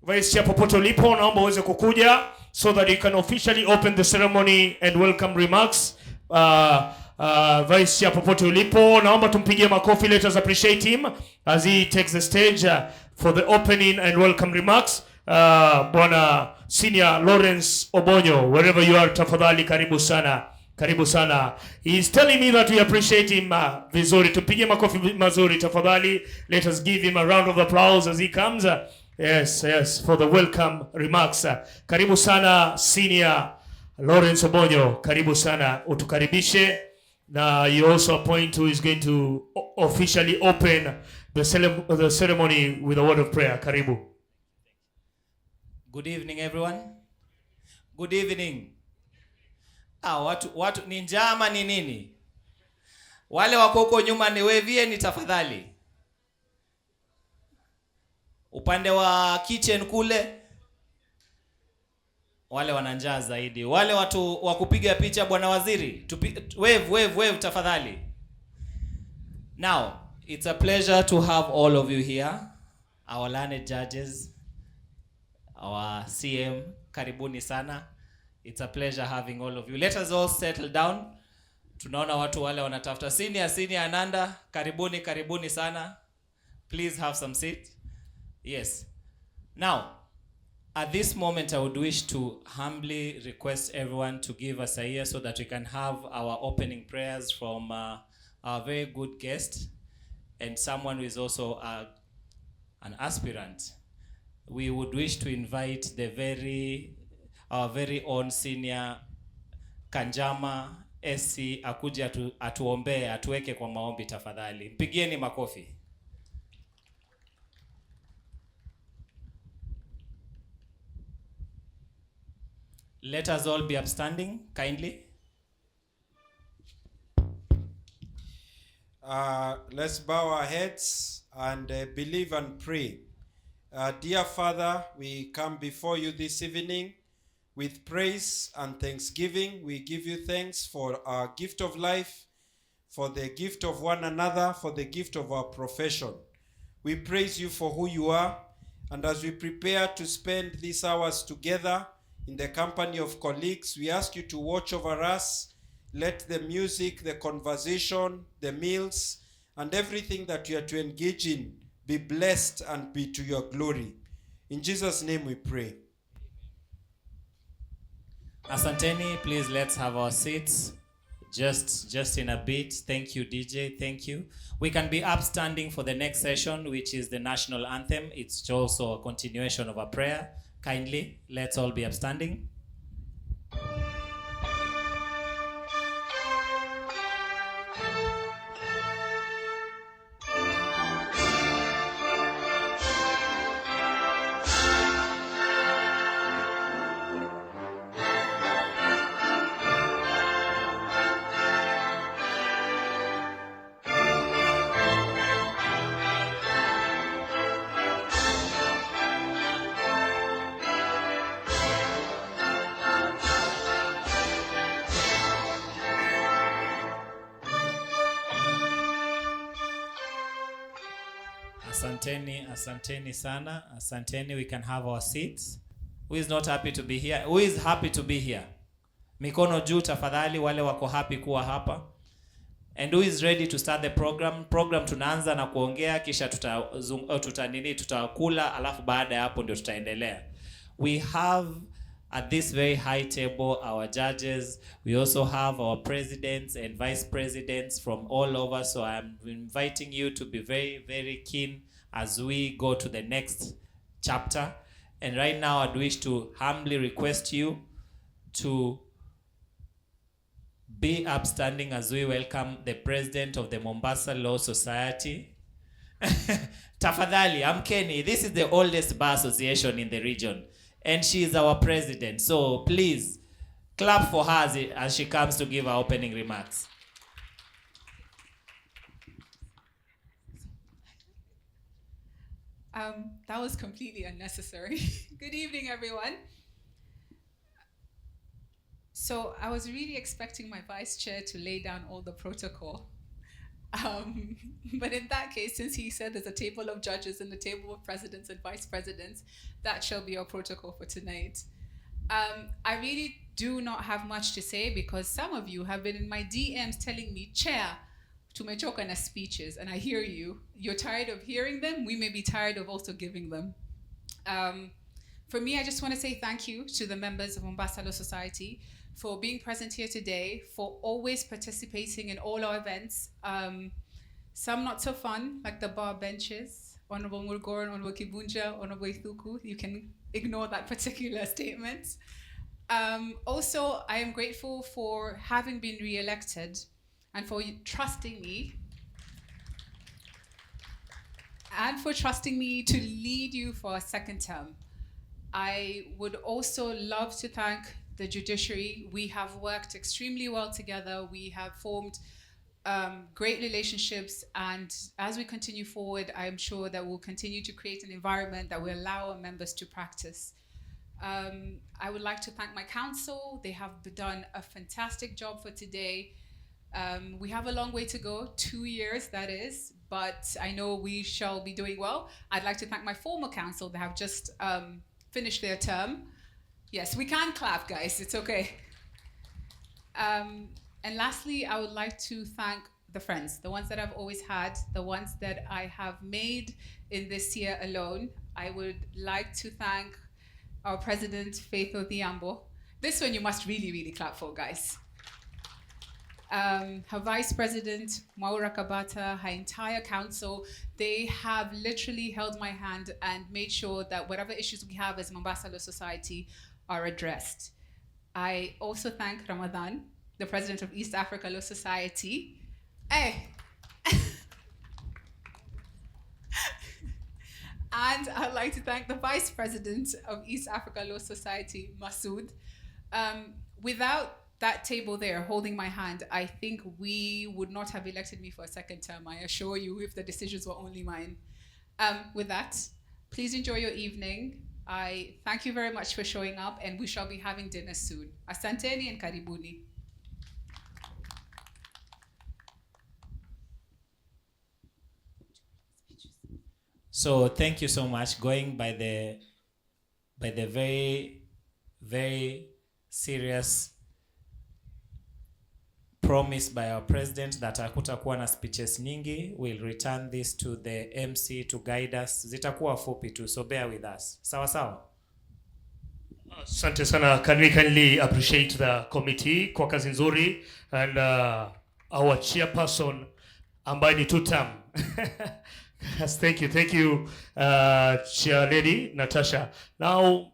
Vice popote ulipo, naomba uweze kukuja so that you can officially open the ceremony and welcome remarks. Vice popote ulipo, naomba tumpigie makofi. Let us appreciate him as he takes the stage for the opening and welcome remarks. Bwana Senior Lawrence Obonyo, wherever you are, tafadhali karibu sana. Karibu sana. He is telling me that we appreciate him vizuri. Tupige makofi mazuri tafadhali. Let us give him a round of applause as he comes. Yes, for the welcome remarks. Karibu sana Senior Lawrence Obonyo. Karibu sana, utukaribishe. Now you also appoint who is going to officially open the ceremony with a word of prayer. Karibu. Good evening everyone. Good evening. Watu ni njama ni nini? Wale wako huko nyuma niwevie ni tafadhali. Upande wa kitchen kule wale wana njaa zaidi. Wale watu wa kupiga picha bwana waziri, wave tafadhali. Now, it's a pleasure to have all of you here. Our learned judges, our CM, karibuni sana. It's a pleasure having all of you. Let us all settle down. Tunaona watu wale wanatafuta. Senior Ananda, karibuni sana. Please have some seat. Yes. Now, at this moment, I would wish to humbly request everyone to give us a ear so that we can have our opening prayers from our very good guest and someone who is also an aspirant. We would wish to invite our very own Senior Kanjama SC akuje atuombee, atuweke kwa maombi tafadhali. Mpigieni makofi. Let us all be upstanding, kindly. Let's bow our heads and believe and pray. Dear Father, we come before you this evening with praise and thanksgiving. We give you thanks for our gift of life, for the gift of one another, for the gift of our profession. We praise you for who you are, and as we prepare to spend these hours together in the company of colleagues, we ask you to watch over us. Let the music, the conversation, the meals, and everything that you are to engage in be blessed and be to your glory. In Jesus' name we pray. Asanteni, please let's have our seats. Just in a bit. Thank you, DJ. Thank you. We can be upstanding for the next session, which is the national anthem. It's also a continuation of a prayer. Kindly, let's all be upstanding. Asanteni sana. Asanteni, we can have our seats. Who is not happy to be here? Who is happy to be here? Mikono juu tafadhali, wale wako happy kuwa hapa. And who is ready to start the program? Program tunaanza na kuongea, kisha tutakula, alafu baada ya hapo ndio tutaendelea. We have at this very high table our judges. We also have our presidents and vice presidents from all over. So I'm inviting you to be very, very keen as we go to the next chapter. And right now I'd wish to humbly request you to be upstanding as we welcome the president of the Mombasa Law Society. Tafadhali, amkeni. This is the oldest bar association in the region, and she is our president. So please clap for her as she comes to give her opening remarks. That was completely unnecessary. Good evening, everyone. So I was really expecting my vice chair to lay down all the protocol. But in that case, since he said there's a table of judges and a table of presidents and vice presidents, that shall be our protocol for tonight. I really do not have much to say because some of you have been in my DMs telling me, Chair, tumechoka na speeches, and I hear you. You're tired of hearing them. We may be tired of also giving them. For me, I just want to say thank you to the members of Mombasa Law Society for being present here today, for always participating in all our events. Some not so fun, like the bar benches, Honorable Mulgoran, Honorable Kibunja, Honorable Ithuku. You can ignore that particular statement. Also, I am grateful for having been re-elected and for trusting me to lead you for a second term. I would also love to thank the judiciary. We have worked extremely well together. We have formed great relationships, and as we continue forward, I am sure that we'll continue to create an environment that will allow our members to practice. I would like to thank my council. They have done a fantastic job for today. We have a long way to go, 2 years that is, but I know we shall be doing well. I'd like to thank my former council. They have just finished their term. Yes, we can clap, guys, it's okay. And lastly, I would like to thank the friends, the ones that I've always had, the ones that I have made in this year alone. I would like to thank our president, Faith Odhiambo. This one you must really, really clap for, guys. Her vice president, Maura Kabata, her entire council, they have literally held my hand and made sure that whatever issues we have as Mombasa Law Society are addressed. I also thank Ramadan, the president of East Africa Law Society. Hey. And I'd like to thank the vice president of East Africa Law Society, Masood. Without that table there holding my hand, I think we would not have elected me for a second term, I assure you, if the decisions were only mine. With that, please enjoy your evening. I thank you very much for showing up, and we shall be having dinner soon. Asanteni and karibuni. So thank you so much. Going by the very, very serious promise by our president that hakutakuwa na speeches nyingi. We'll return this to the MC to guide us. Zitakuwa fupi tu, so bear with us. Sawa sawa. Asante sana. Can we kindly appreciate the committee kwa kazi nzuri, and our chairperson ambaye ni two-term. Yes, thank you, Chair Lady Natasha. Now,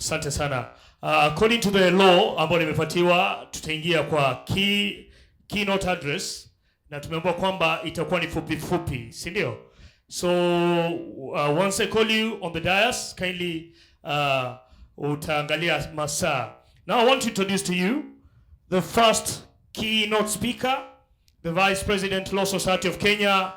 asante sana. According to the law ambayo nimepatiwa, tutaingia kwa keynote address, na tumeambiwa kwamba itakuwa ni fupi, si ndio? So once I call you on the dais, kindly utaangalia masaa. Now I want to introduce to you the first keynote speaker, the Vice President, Law Society of Kenya,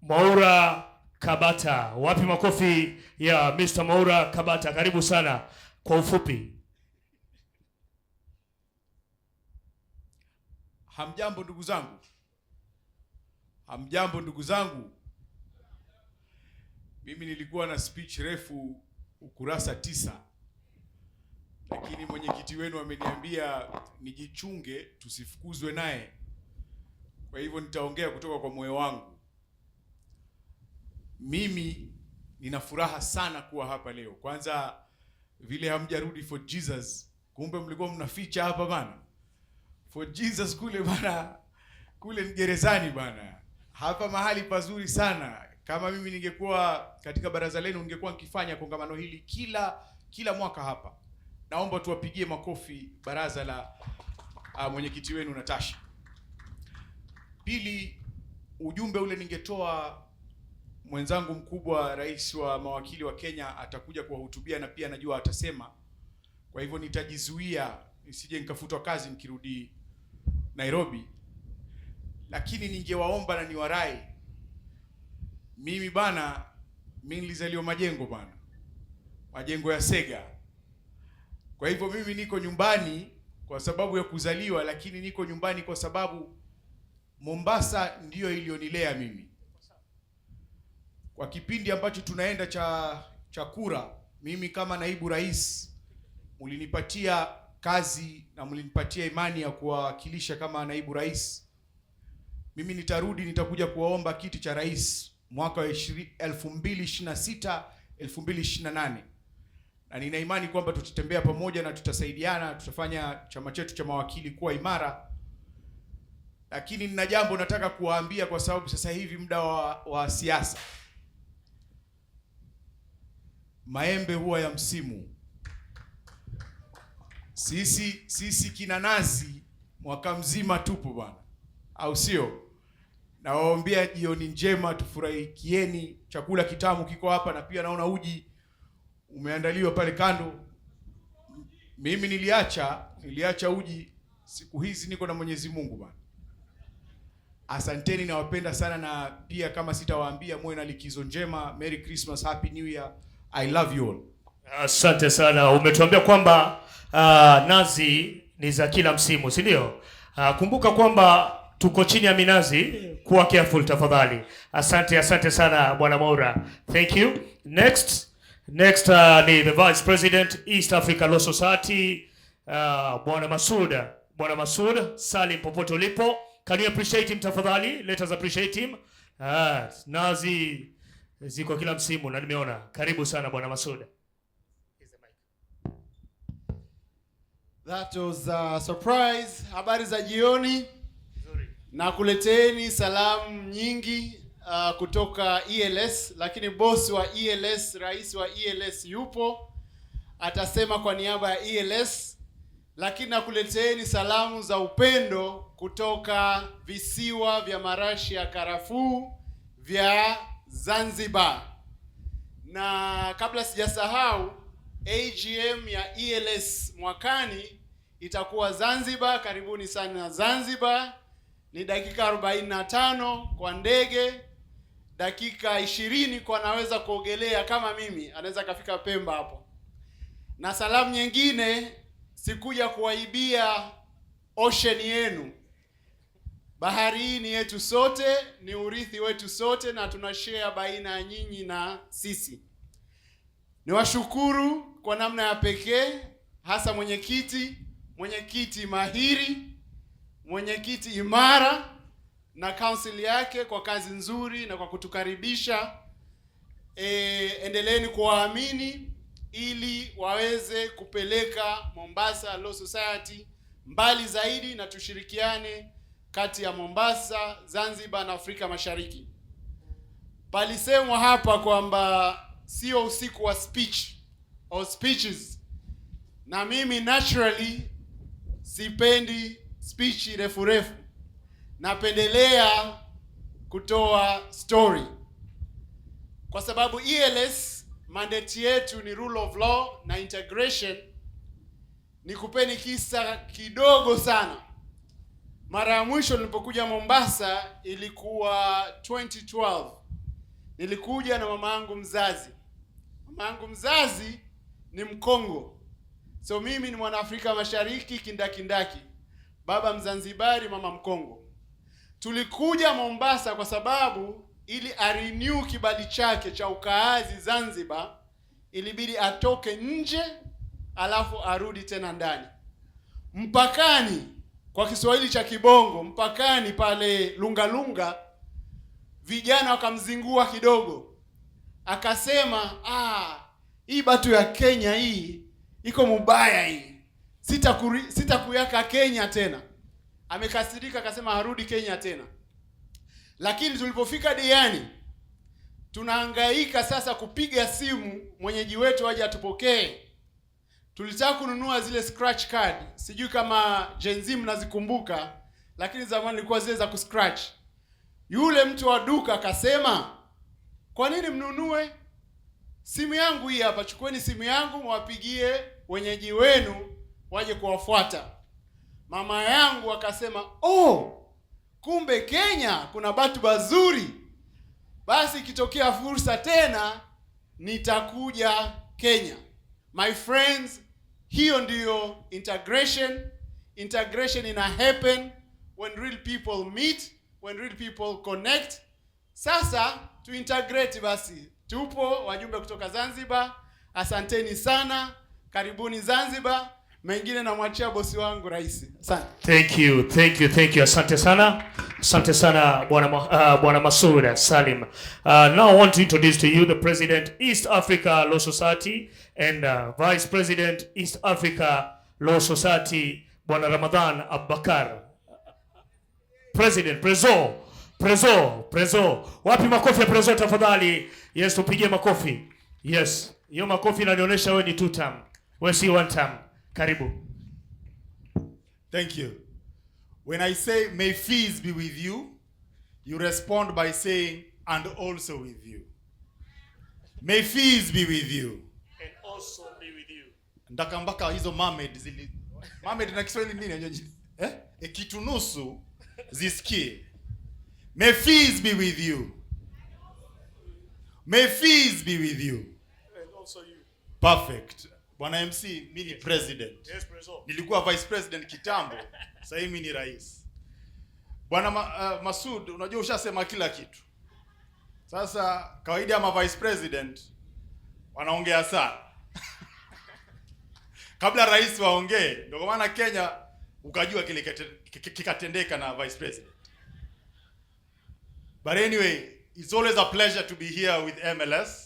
Maura Kabata. Wapi makofi ya Mr. Maura Kabata. Karibu sana kwa ufupi. Hamjambo ndugu zangu. Hamjambo ndugu zangu. Mimi nilikuwa na speech refu ukurasa 9. Lakini mwenyekiti wenu ameniambia nijichunge tusifukuzwe naye. Kwa hivyo nitaongea kutoka kwa moyo wangu. Mimi nina furaha sana kuwa hapa leo. Kwanza vile hamjarudi for Jesus. Kumbe mlikuwa mnaficha hapa bana. For Jesus kule bana. Kule ni gerezani bana. Hapa mahali pazuri sana. Kama mimi ningekuwa katika baraza lenu ningekuwa nikifanya kongamano hili kila mwaka hapa. Naomba tuwapigie makofi baraza la mwenyekiti wenu Natasha. Pili, ujumbe ule ningetoa, mwenzangu mkubwa rais wa mawakili wa Kenya atakuja kuwahutubia na pia najua atasema. Kwa hivyo nitajizuia nisije nikafutwa kazi nikirudi Nairobi. Lakini ningewaomba na niwarai, mimi bana, mimi nilizaliwa Majengo bana. Majengo ya Sega. Kwa hivyo mimi niko nyumbani kwa sababu ya kuzaliwa, lakini niko nyumbani kwa sababu Mombasa ndiyo ilionilea mimi. Kwa kipindi ambacho tunaenda cha kura, mimi kama naibu rais mlinipatia kazi na mlinipatia imani ya kuwakilisha kama naibu rais. Mimi nitakuja kuwaomba kiti cha rais mwaka wa 2026 2028. Na nina imani kwamba tutatembea pamoja na tutasaidiana, tutafanya chama chetu cha mawakili kuwa imara. Lakini nina jambo nataka kuwaambia, kwa sababu sasa hivi muda wa siasa, maembe huwa ya msimu. Sisi kina nazi mwaka mzima tupo bwana, au sio? Na waombea jioni njema, tufurahikieni. Chakula kitamu kiko hapa, na pia naona uji umeandaliwa pale kando. Mimi niliacha uji, siku hizi niko na Mwenyezi Mungu bwana. Asanteni, nawapenda sana, na pia kama sitawaambia muwe na likizo njema. Merry Christmas, Happy New Year. I love you all. Asante sana. Umetuambia kwamba nazi ni za kila msimu, si ndio? Kumbuka kwamba tuko chini ya minazi, kuwa careful tafadhali. Asante sana Bwana Maura. Thank you. Next ni the Vice President East Africa Law Society, Bwana Masud Salim, popote ulipo. Can you appreciate him tafadhali? Let us appreciate him. Nazi ziko kila msimu na nimeona. Karibu sana Bwana Masud. That was a surprise. Habari za jioni. Na kuleteni salamu nyingi kutoka ELS, lakini boss wa ELS, rais wa ELS yupo, atasema kwa niaba ya ELS. Lakini nakuleteni salamu za upendo kutoka visiwa vya marashi ya karafuu vya Zanzibar. Na kabla sijasahau, AGM ya ELS mwakani itakuwa Zanzibar. Karibuni sana Zanzibar. Ni dakika 45 kwa ndege, dakika 20 kwa naweza kuogelea kama mimi, anaweza kafika Pemba hapo. Na salamu nyingine, sikuja kuwaibia ocean yenu. Bahari hii ni yetu sote, ni urithi wetu sote, na tunashare baina ya nyinyi na sisi. Niwashukuru kwa namna ya pekee, hasa mwenyekiti mahiri, mwenyekiti imara na council yake kwa kazi nzuri na kwa kutukaribisha. Endeleeni kuwaamini ili waweze kupeleka Mombasa Law Society mbali zaidi, na tushirikiane kati ya Mombasa, Zanzibar na Afrika Mashariki. Palisemwa hapa kwamba sio usiku wa speech au speeches, na mimi naturally sipendi speech refu. Napendelea kutoa story, kwa sababu ELS mandate yetu ni rule of law na integration. Nikupeni kisa kidogo sana. Mara ya mwisho nilipokuja Mombasa ilikuwa 2012. Nilikuja na mama yangu mzazi. Mama yangu mzazi ni Mkongo, so mimi ni mwana Afrika Mashariki kindakindaki. Baba Mzanzibari, mama Mkongo. tulikuja Mombasa kwa sababu ili arenew kibali chake cha ukaazi Zanzibar, ilibidi atoke nje alafu arudi tena ndani. Mpakani, kwa Kiswahili cha Kibongo, mpakani pale Lungalunga, vijana wakamzingua kidogo. Akasema, hii batu ya Kenya hii iko mubaya hii. Sitakuyaka Kenya tena. Amekasirika, akasema harudi Kenya tena. Lakini tulipofika Diani, tunahangaika sasa kupiga simu mwenyeji wetu aje atupokee. Tulitaka kununua zile scratch card. Sijui kama Gen Z mnazikumbuka, lakini zamani ilikuwa zile za kuscratch. Yule mtu wa duka akasema, kwa nini mnunue? Simu yangu hii hapa, chukueni simu yangu mwapigie wenyeji wenu waje kuwafuata. Mama yangu akasema, kumbe Kenya kuna batu bazuri. Basi ikitokea fursa tena nitakuja Kenya. My friends, hiyo ndiyo integration. Integration ina happen when real people meet, when real people connect. Sasa tu integrate basi. Tupo wajumbe kutoka Zanzibar. Asanteni sana. Karibuni Zanzibar. Mengine namwachia bosi wangu rais. Asante. Thank you. Asante sana. Asante sana Bwana Masoud Salim. Now I want to introduce to you the President, East Africa Law Society, and Vice President, East Africa Law Society, Bwana Ramadhan Abubakar. President, Prezo. Wapi makofi ya Prezo tafadhali? Yes, tupige makofi. Yes. Hiyo makofi inanionyesha wewe ni 2 term. Wewe si 1 term. Karibu. Thank you. When I say may peace be with you, you respond by saying and also with you. May peace be with you. And also be with you. Ndaka mpaka hizo mermaid na Kiswahili nini? Kitunusu zisikie. May peace be with you. May peace be with you. And also you. Perfect. Bwana MC, mimi ni president. Yes, President. Nilikuwa vice president kitambo. Sasa hivi mimi ni rais. Bwana Masoud, unajua ushasema kila kitu. Sasa kawaida ya vice president wanaongea sana. Kabla rais waongee, ndio kwa maana Kenya ukajua kile kikatendeka na vice president. But anyway, it's always a pleasure to be here with MLS.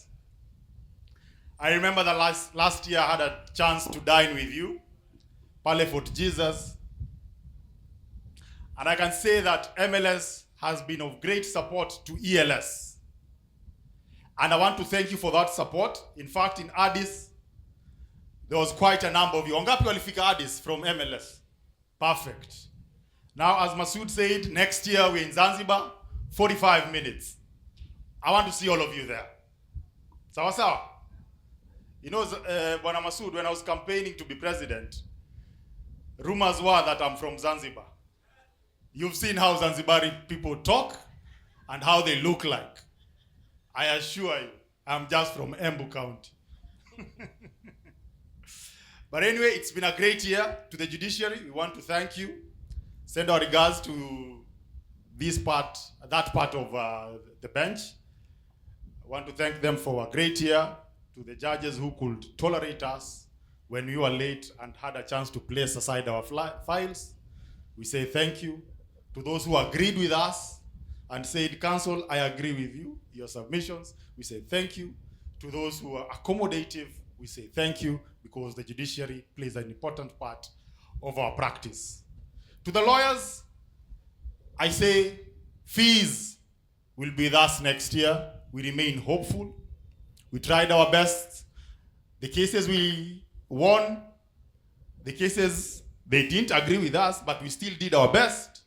I remember the last year I had a chance to dine with you, Pale Fort Jesus. And I can say that MLS has been of great support to ELS. And I want to thank you for that support. In fact, in Addis, there was quite a number of you. Wangapi walifika Addis from MLS? Perfect. Now, as Masoud said, next year we're in Zanzibar, 45 minutes. I want to see all of you there. Sawa sawa? You know, Bwana Masoud, when I was campaigning to be president, rumors were that I'm from Zanzibar. You've seen how Zanzibari people talk and how they look like. I assure you, I'm just from Embu County. But anyway, it's been a great year. To the judiciary, we want to thank you. Send our regards to that part of the bench. I want to thank them for a great year. To the judges who could tolerate us when we were late and had a chance to place aside our files, we say thank you. To those who agreed with us and said, Council, I agree with you, your submissions, we say thank you. To those who are accommodative, we say thank you, because the judiciary plays an important part of our practice. To the lawyers, I say fees will be with us next year. We remain hopeful. We tried our best. The cases we won, the cases they didn't agree with us, but we still did our best.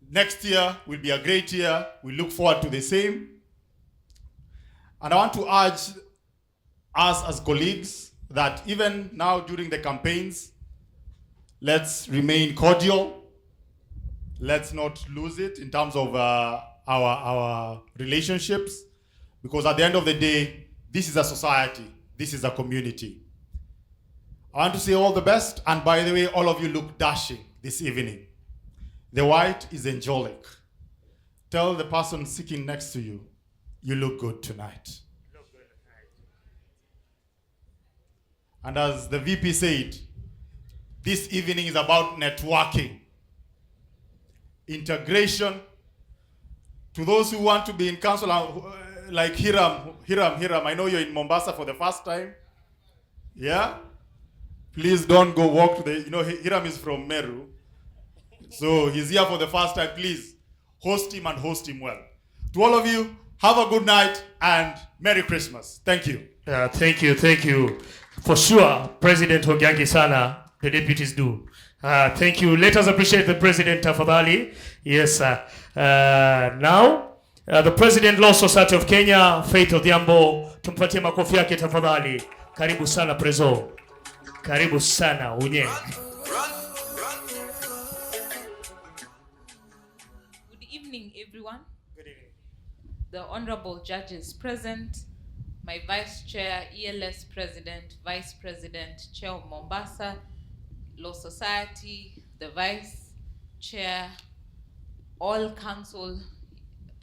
Next year will be a great year. We look forward to the same. And I want to urge us as colleagues that even now during the campaigns, let's remain cordial. Let's not lose it in terms of our relationships. Because at the end of the day, this is a society. This is a community. I want to say all the best. And by the way, all of you look dashing this evening. The white is angelic. Tell the person sitting next to you, you look good tonight. And as the VP said, this evening is about networking, integration. To those who want to be in council, like Hiram, I know you're in Mombasa for the first time. Yeah? Please don't go walk to the, Hiram is from Meru. So he's here for the first time. Please host him and host him well. To all of you, have a good night and Merry Christmas. Thank you. Thank you. For sure, President Hogiangi Sana, the deputies do. Thank you. Let us appreciate the President tafadhali. Yes, now, the President Law Society of Kenya, Faith Odhiambo, tumpatie makofi yake tafadhali. Karibu sana Prezo. Karibu sana unye. Good evening, everyone. Good evening. The honorable judges present, my Vice Chair, ELS President, Vice President, Chair of Mombasa Law Society, the Vice Chair, all council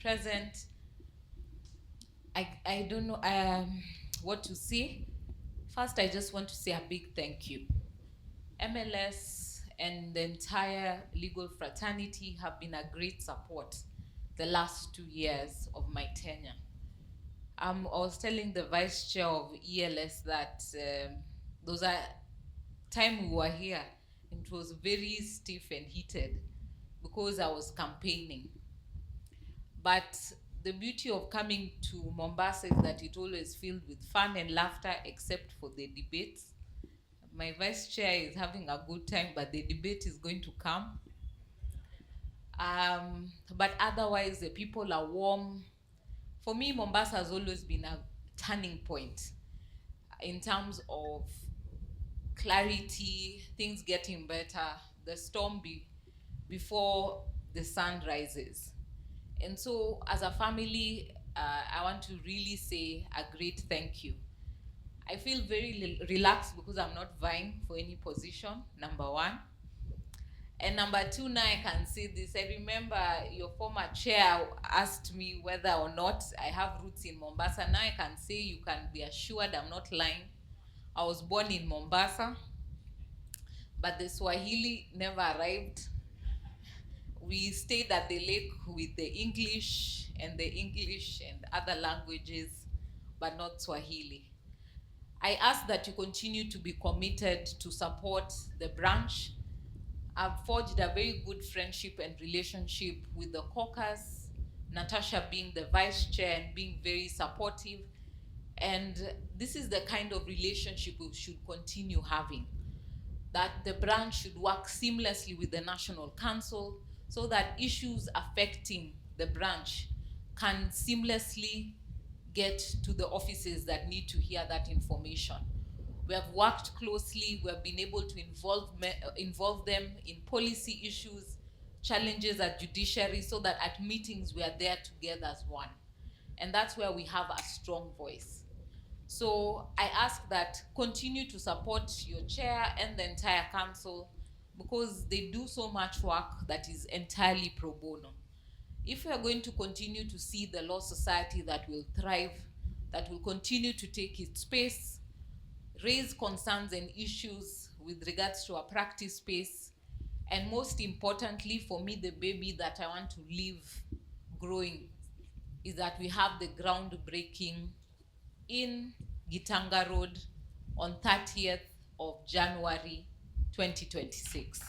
present. I don't know what to say. First, I just want to say a big thank you. MLS and the entire legal fraternity have been a great support the last 2 years of my tenure. I was telling the Vice Chair of ELS that those are time we were here, it was very stiff and heated because I was campaigning. But the beauty of coming to Mombasa is that it always filled with fun and laughter except for the debates. My Vice Chair is having a good time, but the debate is going to come. But otherwise, the people are warm. For me, Mombasa has always been a turning point in terms of clarity, things getting better, the storm before the sun rises. And so, as a family, I want to really say a great thank you. I feel very relaxed because I'm not vying for any position, number one. And number two, now I can say this. I remember your former chair asked me whether or not I have roots in Mombasa. Now I can say, you can be assured I'm not lying. I was born in Mombasa, but the Swahili never arrived. We stayed at the lake with the English and other languages, but not Swahili. I ask that you continue to be committed to support the branch. I've forged a very good friendship and relationship with the caucus, Natasha being the vice chair and being very supportive. And this is the kind of relationship we should continue having, that the branch should work seamlessly with the National Council so that issues affecting the branch can seamlessly get to the offices that need to hear that information. We have worked closely, we have been able to involve them in policy issues, challenges at judiciary, so that at meetings we are there together as one. And that's where we have a strong voice. So I ask that continue to support your chair and the entire council, because they do so much work that is entirely pro bono. If we are going to continue to see the law society that will thrive, that will continue to take its space, raise concerns and issues with regards to our practice space, and most importantly for me, the baby that I want to leave growing is that we have the groundbreaking in Gitanga Road on 30th of January 2026.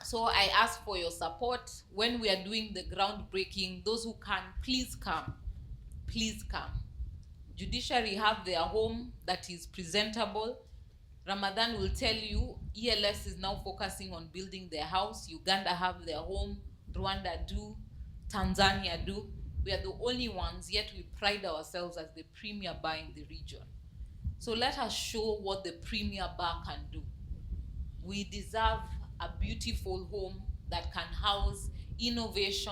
So I ask for your support when we are doing the groundbreaking. Those who can, please come. Please come. Judiciary have their home that is presentable. Ramadan will tell you, ELS is now focusing on building their house. Uganda have their home. Rwanda do. Tanzania do. We are the only ones, yet we pride ourselves as the premier bar in the region. So let us show what the premier bar can do. We deserve a beautiful home that can house innovation,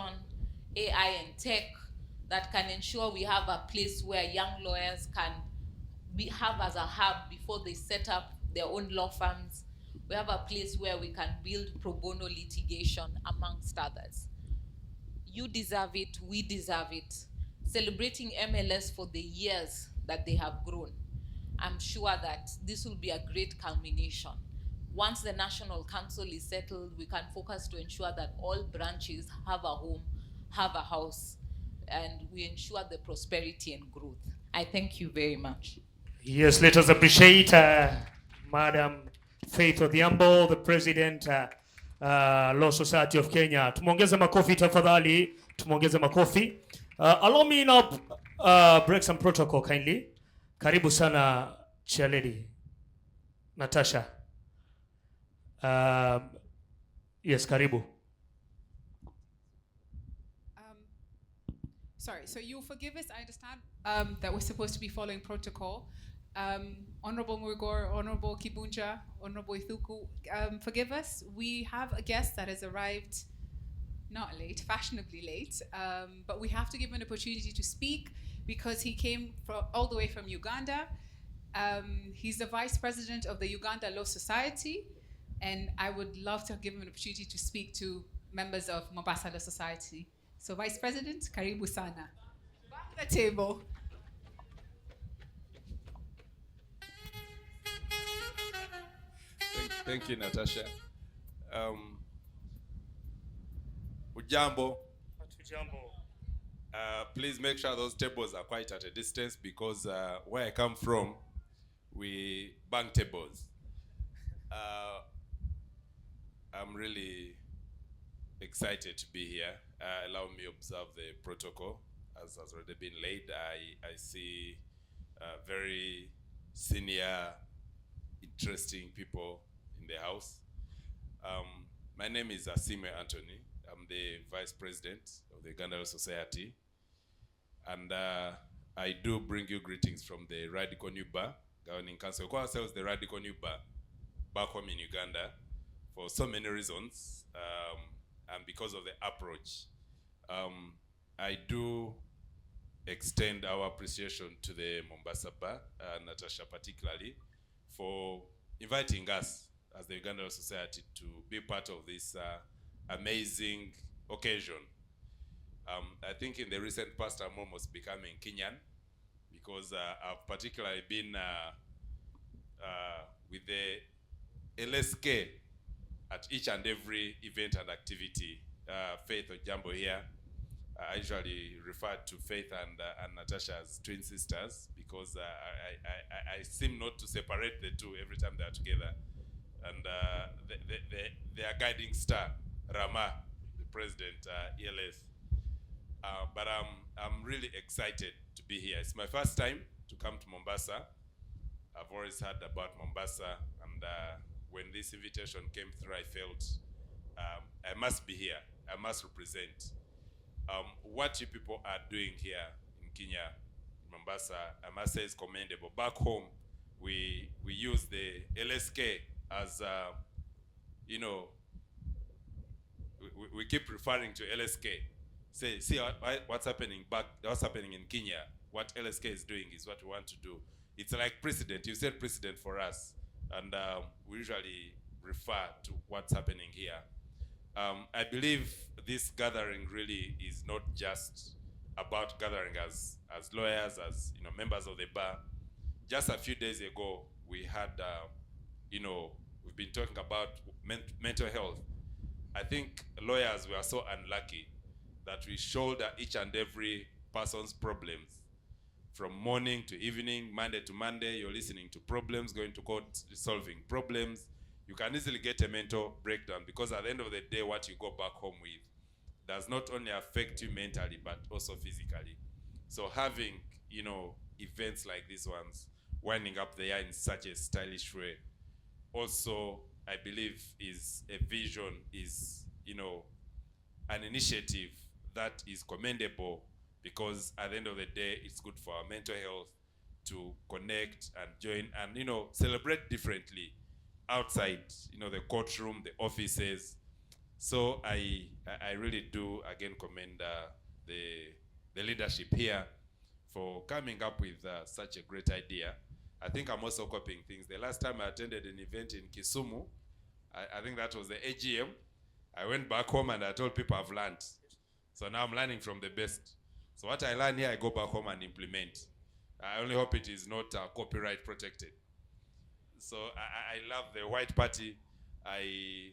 AI and tech, that can ensure we have a place where young lawyers can have as a hub before they set up their own law firms, We have a place where we can build pro bono litigation amongst others. You deserve it, we deserve it. Celebrating MLS for the years that they have grown. I'm sure that this will be a great culmination. Once the National Council is settled, we can focus to ensure that all branches have a home, have a house, and we ensure the prosperity and growth. I thank you very much. Yes, let us appreciate Madam Faith Odhiambo, the President, Law Society of Kenya. Tumuongeze makofi tafadhali, tumuongeze makofi. Allow me now break some protocol kindly. Karibu sana Chair Lady Natasha. Yes, karibu. Sorry, so you'll forgive us. I understand that we're supposed to be following protocol. Honorable Mugor, Honorable Kibunja, Honorable Ithuku, forgive us. We have a guest that has arrived not late, fashionably late, but we have to give him an opportunity to speak because he came all the way from Uganda. He's the Vice President of the Uganda Law Society, and I would love to give him an opportunity to speak to members of Mombasa Law Society. So Vice President, karibu sana. Back to the table. Thank you, Natasha. Ujambo. Please make sure those tables are quite at a distance because where I come from, we bang tables. I'm really excited to be here. Allow me to observe the protocol as has already been laid. I see very senior, interesting people in the house. My name is Asime Anthony. I'm the Vice President of the Uganda Law Society. And I do bring you greetings from the Radical New Bar Governing Council. We call ourselves the Radical New Bar back home in Uganda for so many reasons. And because of the approach, I do extend our appreciation to the Mombasa Bar, Natasha particularly, for inviting us as the Uganda Law Society to be part of this amazing occasion. I think in the recent past I'm almost becoming Kenyan because I've particularly been with the LSK at each and every event and activity. Faith Odhiambo here. I usually refer to Faith and Natasha as twin sisters because I seem not to separate the two every time they're together. And their guiding star, Rama, the president, ELS. But I'm really excited to be here. It's my first time to come to Mombasa. I've always heard about Mombasa, and when this invitation came through, I felt I must be here. I must represent. What you people are doing here in Kenya, Mombasa, I must say is commendable. Back home, we use the LSK as, you know, we keep referring to LSK. See what's happening in Kenya. What LSK is doing is what we want to do. It's like precedent. You said precedent for us, and we usually refer to what's happening here. I believe this gathering really is not just about gathering as lawyers, as members of the bar. Just a few days ago, we had, we've been talking about mental health. I think lawyers were so unlucky that we shoulder each and every person's problems. From morning to evening, Monday to Monday, you're listening to problems, going to court, solving problems. You can easily get a mental breakdown because at the end of the day, what you go back home with does not only affect you mentally, but also physically. So having, events like these ones, winding up the year in such a stylish way, also, I believe is a vision, is, an initiative that is commendable because at the end of the day, it's good for our mental health to connect and join and, celebrate differently outside, the courtroom, the offices. So I really do, again, commend the leadership here for coming up with such a great idea. I think I'm also copying things. The last time I attended an event in Kisumu, I think that was the AGM. I went back home and I told people I've learned. So now I'm learning from the best. So what I learn here, I go back home and implement. I only hope it is not copyright protected. So I love the White Party. I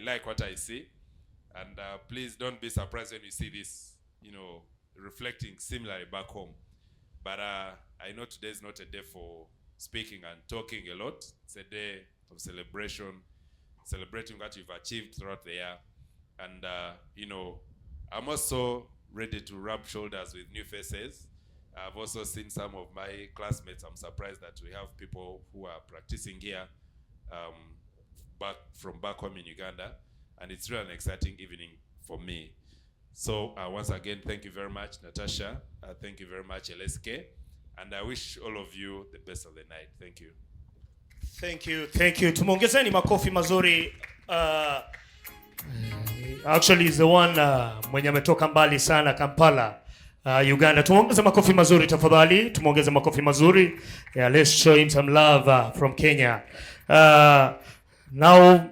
like what I see. And please don't be surprised when you see this, reflecting similarly back home. But I know today is not a day for speaking and talking a lot. It's a day of celebration, celebrating what you've achieved throughout the year. And, I'm also ready to rub shoulders with new faces. I've also seen some of my classmates. I'm surprised that we have people who are practicing here from back home in Uganda. And it's really an exciting evening for me. So once again, thank you very much, Natasha. Thank you very much, LSK. And I wish all of you the best of the night. Thank you. Thank you. Thank you. Tumongezeni makofi mazuri. Actually is the one mwenye ametoka mbali sana, Kampala, Uganda. Tumuongeze makofi mazuri tafadhali. Tumuongeze makofi mazuri. Yeah, let's show him some love from Kenya. Now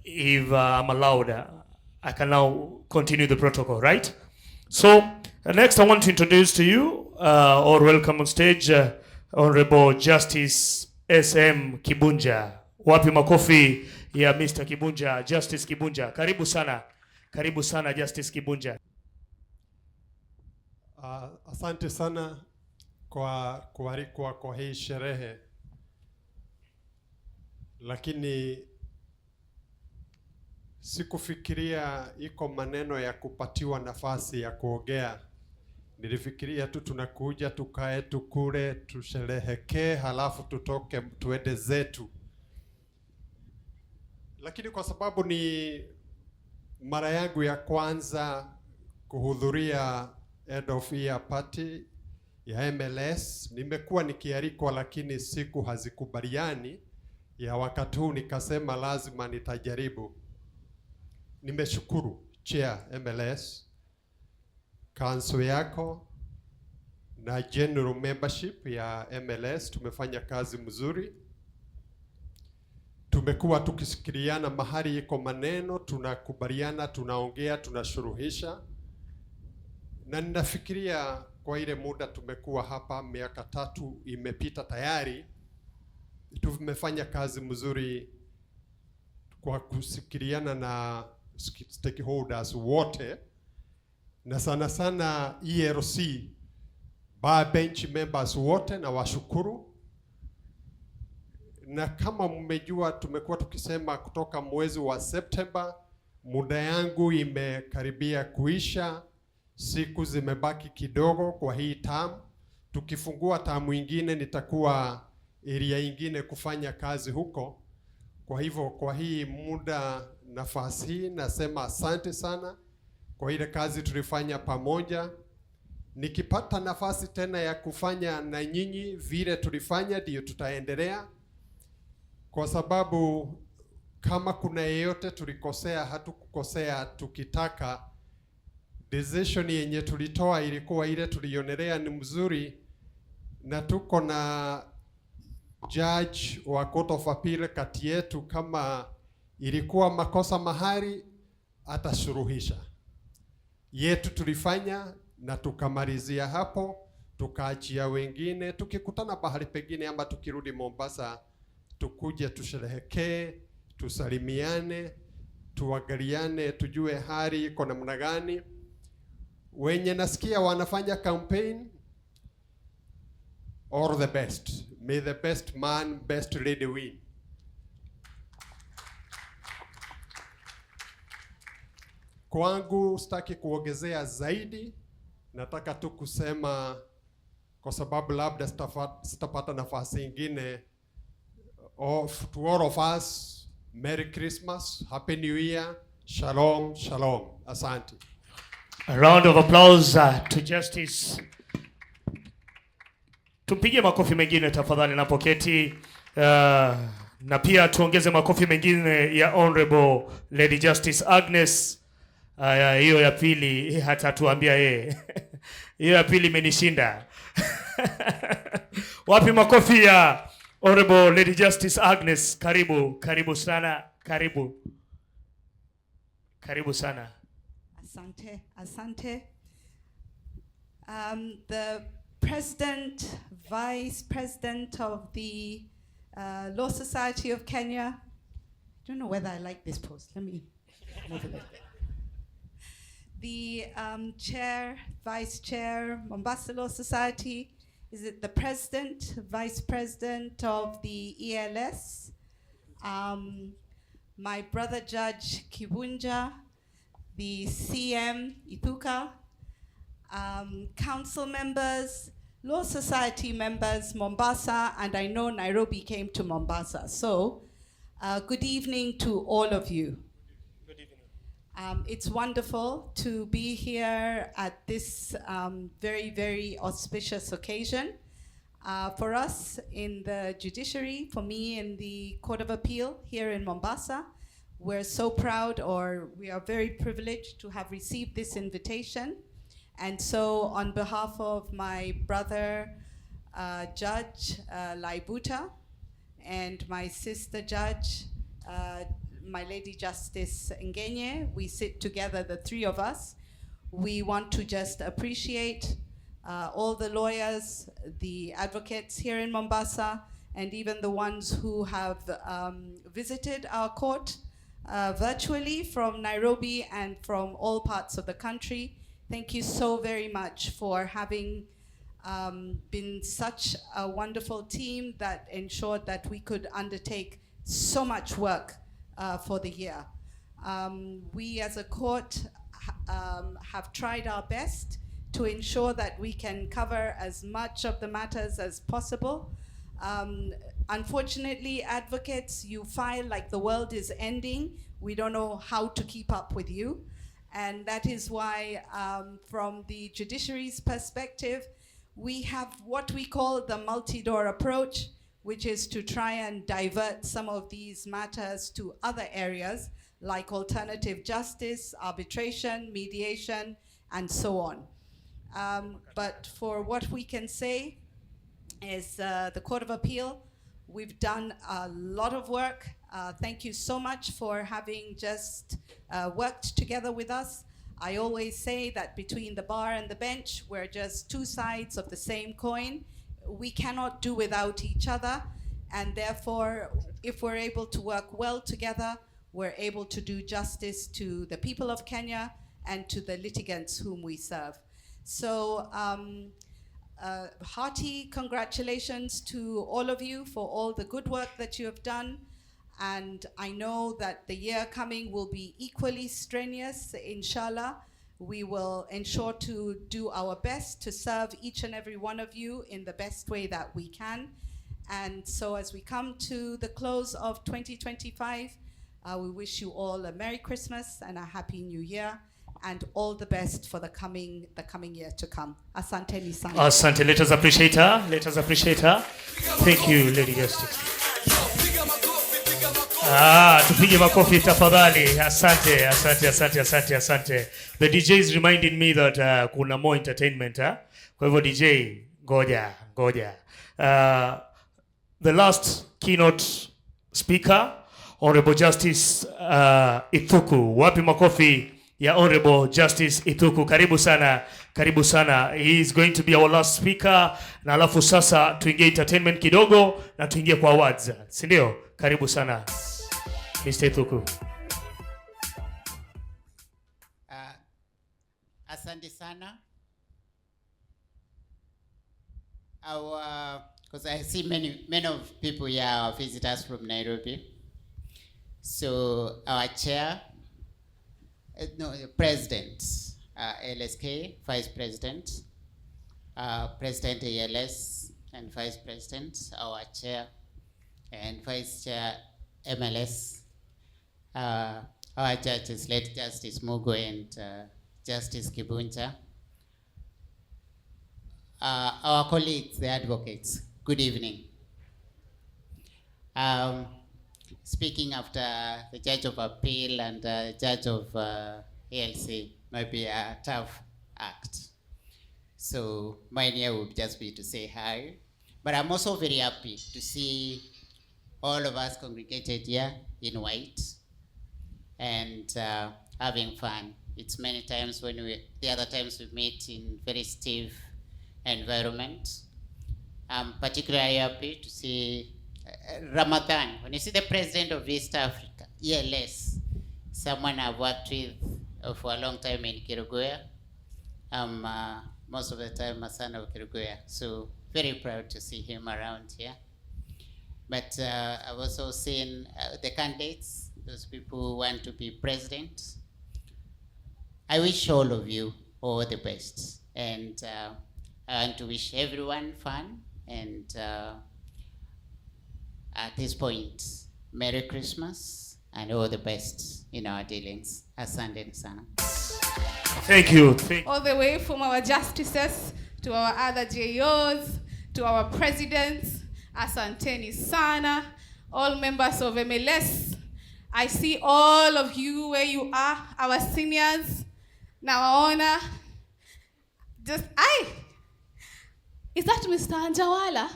if I'm allowed, I can now continue the protocol, right? So next I want to introduce to you or welcome on stage Honorable Justice SM Kibunja. Wapi makofi ya Mr. Kibunja, Justice Kibunja. Karibu sana. Karibu sana Justice Kibunja. Asante sana kwa kualikwa kwa hii sherehe. Lakini sikufikiria iko maneno ya kupatiwa nafasi ya kuongea. Nilifikiria tu tunakuja tukae tukule tusherehekee halafu tutoke tuende zetu. Lakini kwa sababu ni mara yangu ya kwanza kuhudhuria end of year party ya MLS, nimekuwa nikialikwa lakini siku hazikubaliani. Ya wakati huu nikasema lazima nitajaribu. Nimeshukuru chair MLS, council yako na general membership ya MLS. Tumefanya kazi mzuri. Tumekuwa tukisikiliana mahali iko maneno, tunakubaliana, tunaongea, tunashuruhisha. Na ninafikiria kwa ile muda tumekuwa hapa, miaka 3 imepita tayari, tumefanya kazi mzuri kwa kusikiliana na stakeholders wote, na sana sana ELC bench members wote, na washukuru. Na kama mmejua tumekuwa tukisema kutoka mwezi wa September, muda yangu imekaribia kuisha, siku zimebaki kidogo kwa hii term. Tukifungua term nyingine nitakuwa area nyingine kufanya kazi huko. Kwa hivyo kwa hii muda nafasi hii nasema asante sana kwa ile kazi tulifanya pamoja. Nikipata nafasi tena ya kufanya na nyinyi vile tulifanya, ndio tutaendelea. Kwa sababu kama kuna yeyote tulikosea, hatukukosea tukitaka. Decision yenye tulitoa ilikuwa ile tulionelea ni mzuri, na tuko na judge wa Court of Appeal kati yetu. Kama ilikuwa makosa mahali, atashuruhisha. Yetu tulifanya na tukamalizia hapo, tukaachia wengine. Tukikutana bahali pengine ama tukirudi Mombasa, tukuje tusherehekee, tusalimiane, tuangaliane, tujue hali iko namna gani. Wenye nasikia wanafanya campaign, all the best. May the best man, best lady win. Kwangu sitaki kuongezea zaidi, nataka tu kusema kwa sababu labda sitapata nafasi nyingine. To all of us, Merry Christmas, Happy New Year, Shalom, Shalom. Asante. A round of applause to Justice. Tumpige makofi mengine tafadhali napoketi. Na pia tuongeze makofi mengine ya Honorable Lady Justice Agnes. Hiyo ya pili hata tuambia yeye. Hiyo ya pili imenishinda. Wapi makofi ya Honorable Lady Justice Agnes? Karibu sana. Karibu. Karibu sana. Asante, asante. The president, vice president of the Law Society of Kenya. I don't know whether I like this post. Let me move it. The chair, vice chair, Mombasa Law Society. Is it the president, vice president of the ELS? My brother Judge Kibunja, the CM Ithuka, council members, Law Society members, Mombasa, and I know Nairobi came to Mombasa. So, good evening to all of you. Good evening. It's wonderful to be here at this very, very auspicious occasion. For us in the judiciary, for me in the Court of Appeal here in Mombasa, we're so proud, or we are very privileged to have received this invitation. And so on behalf of my brother, Judge Laibuta, and my sister Judge, my Lady Justice Ngenye, we sit together, the three of us. We want to just appreciate all the lawyers, the advocates here in Mombasa, and even the ones who have visited our court virtually from Nairobi and from all parts of the country. Thank you so very much for having been such a wonderful team that ensured that we could undertake so much work for the year. We as a court have tried our best to ensure that we can cover as much of the matters as possible. Unfortunately, advocates, you file like the world is ending. We don't know how to keep up with you. And that is why, from the judiciary's perspective, we have what we call the multi-door approach, which is to try and divert some of these matters to other areas, like alternative justice, arbitration, mediation, and so on. But for what we can say is the Court of Appeal, we've done a lot of work. Thank you so much for having just worked together with us. I always say that between the bar and the bench, we're just two sides of the same coin. We cannot do without each other, and therefore, if we're able to work well together, we're able to do justice to the people of Kenya and to the litigants whom we serve. So, hearty congratulations to all of you for all the good work that you have done. And I know that the year coming will be equally strenuous, inshallah. We will ensure to do our best to serve each and every one of you in the best way that we can. And so as we come to the close of 2025, we wish you all a Merry Christmas and a Happy New Year, and all the best for the coming year to come. Asante sana. Asante, let us appreciate her. Let us appreciate her. Thank you, Lady Justice. Tupige makofi tafadhali. Asante, asante, asante, asante, asante. The DJ is reminding me that kuna more entertainment. Kwa hivyo DJ, ngoja. The last keynote speaker, Honorable Justice Ithuku. Wapi makofi ya Honorable Justice Ithuku. Karibu sana, karibu sana. He is going to be our last speaker. Na alafu sasa tuingie entertainment kidogo na tuingie kwa awards. Si ndio? Karibu sana, Mr. Ithuku. Asante sana. Because I see many of people here are visitors from Nairobi. So our chair, president, LSK, vice president, president ALS, and vice president, our chair, and vice chair MLS, our judges, late Justice Mugo and Justice Kibunja, our colleagues, the advocates, good evening. Speaking after the Judge of Appeal and the Judge of ALC might be a tough act. So mine here would just be to say hi. But I'm also very happy to see all of us congregated here in white. and having fun. It's many times the other times we meet in very stiff environment. I'm particularly happy to see Ramadan. When you see the president of East Africa, ELS, someone I've worked with for a long time in Kiruguya. I'm most of the time a son of Kiruguya, so very proud to see him around here. But I've also seen the candidates, those people who want to be president. I wish all of you all the best, and I want to wish everyone fun, and at this point, Merry Christmas and all the best in our dealings. Asante sana. Thank you. All the way from our justices to our other JOs to our presidents, asanteni sana, all members of MLS. I see all of you where you are, our seniors. Nawaona. Just, is that Mr. Anjawala?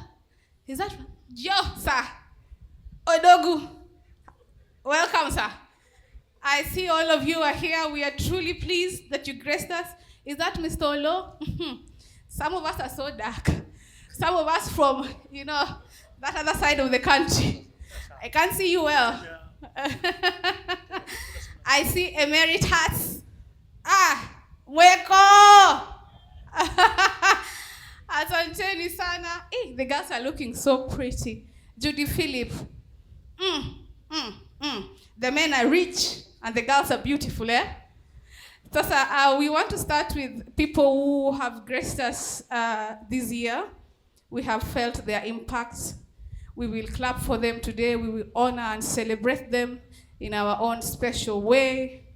Is that, yo, sir. Odogu. Welcome, sir. I see all of you are here. We are truly pleased that you graced us. Is that Mr. Olo? Some of us are so dark. Some of us from, that other side of the country. I can't see you well. I see Emeritus. Weko! Asanteni sana. The girls are looking so pretty. Judy Philip. The men are rich and the girls are beautiful, eh? So, we want to start with people who have graced us this year. We have felt their impact. We will clap for them today. We will honor and celebrate them in our own special way.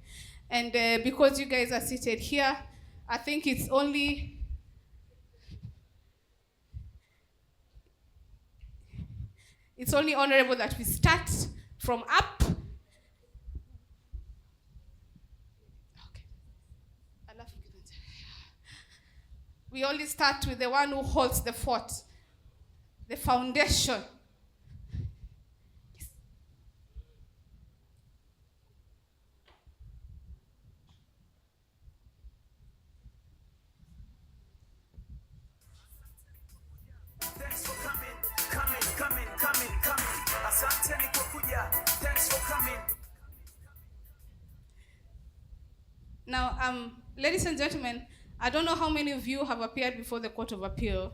And because you guys are seated here, I think it's only honorable that we start from up. We only start with the one who holds the fort, the foundation. Thanks for coming. Asanteni kwa kuja. Thanks for coming. Now, ladies and gentlemen, I don't know how many of you have appeared before the Court of Appeal.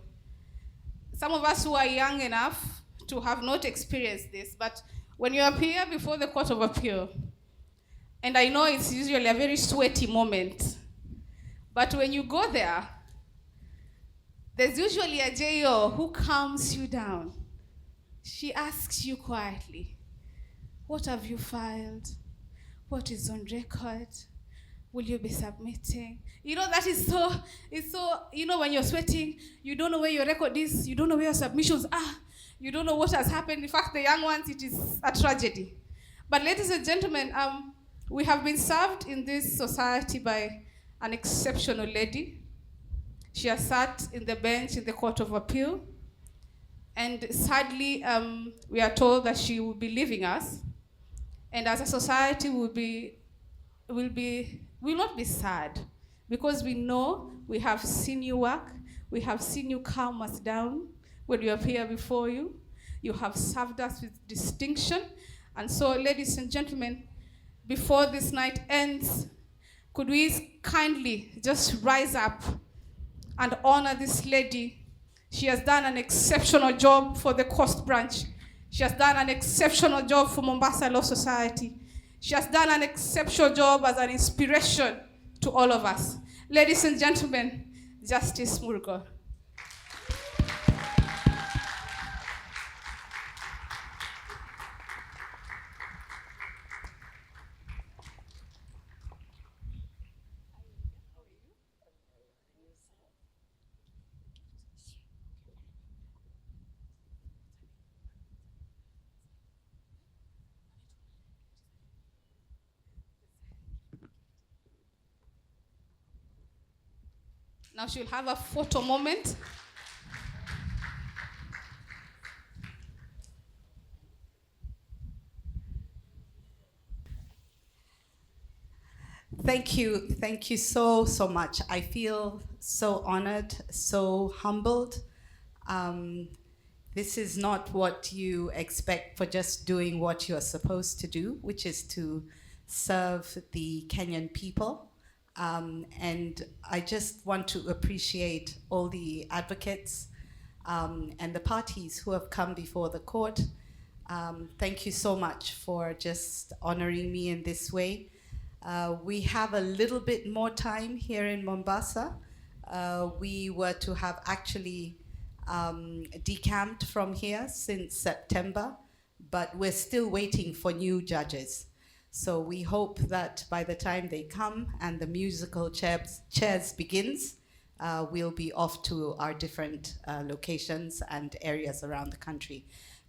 Some of us who are young enough to have not experienced this, but when you appear before the Court of Appeal, and I know it's usually a very sweaty moment, but when you go there, there's usually a JO who calms you down. She asks you quietly, what have you filed? What is on record? Will you be submitting? That is it's so, when you're sweating, you don't know where your record is, you don't know where your submissions are, you don't know what has happened. In fact, the young ones, it is a tragedy. But ladies and gentlemen, we have been served in this society by an exceptional lady. She has sat in the bench in the Court of Appeal. And sadly, we are told that she will be leaving us. And as a society, will not be sad, because we know we have seen you work, we have seen you calm us down when we appear before you. You have served us with distinction. And so, ladies and gentlemen, before this night ends, could we kindly just rise up and honor this lady? She has done an exceptional job for the Coast Branch. She has done an exceptional job for Mombasa Law Society. She has done an exceptional job as an inspiration to all of us. Ladies and gentlemen, Justice Murgo. Now she'll have a photo moment. Thank you so much. I feel so honored, so humbled. This is not what you expect for just doing what you're supposed to do, which is to serve the Kenyan people. And I just want to appreciate all the advocates and the parties who have come before the court. Thank you so much for just honoring me in this way. We have a little bit more time here in Mombasa. We were to have actually decamped from here since September, but we're still waiting for new judges. So we hope that by the time they come and the musical chairs begins, we'll be off to our different locations and areas around the country.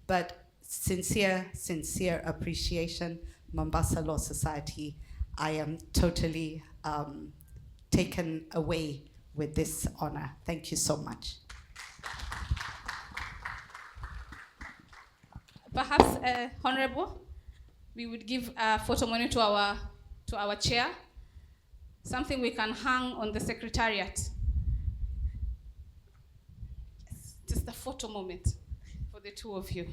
But sincere appreciation, Mombasa Law Society. I am totally taken away with this honor. Thank you so much. Perhaps, Honorable, we would give a photo money to our chair, something we can hang on the secretariat. Yes, just a photo moment for the two of you.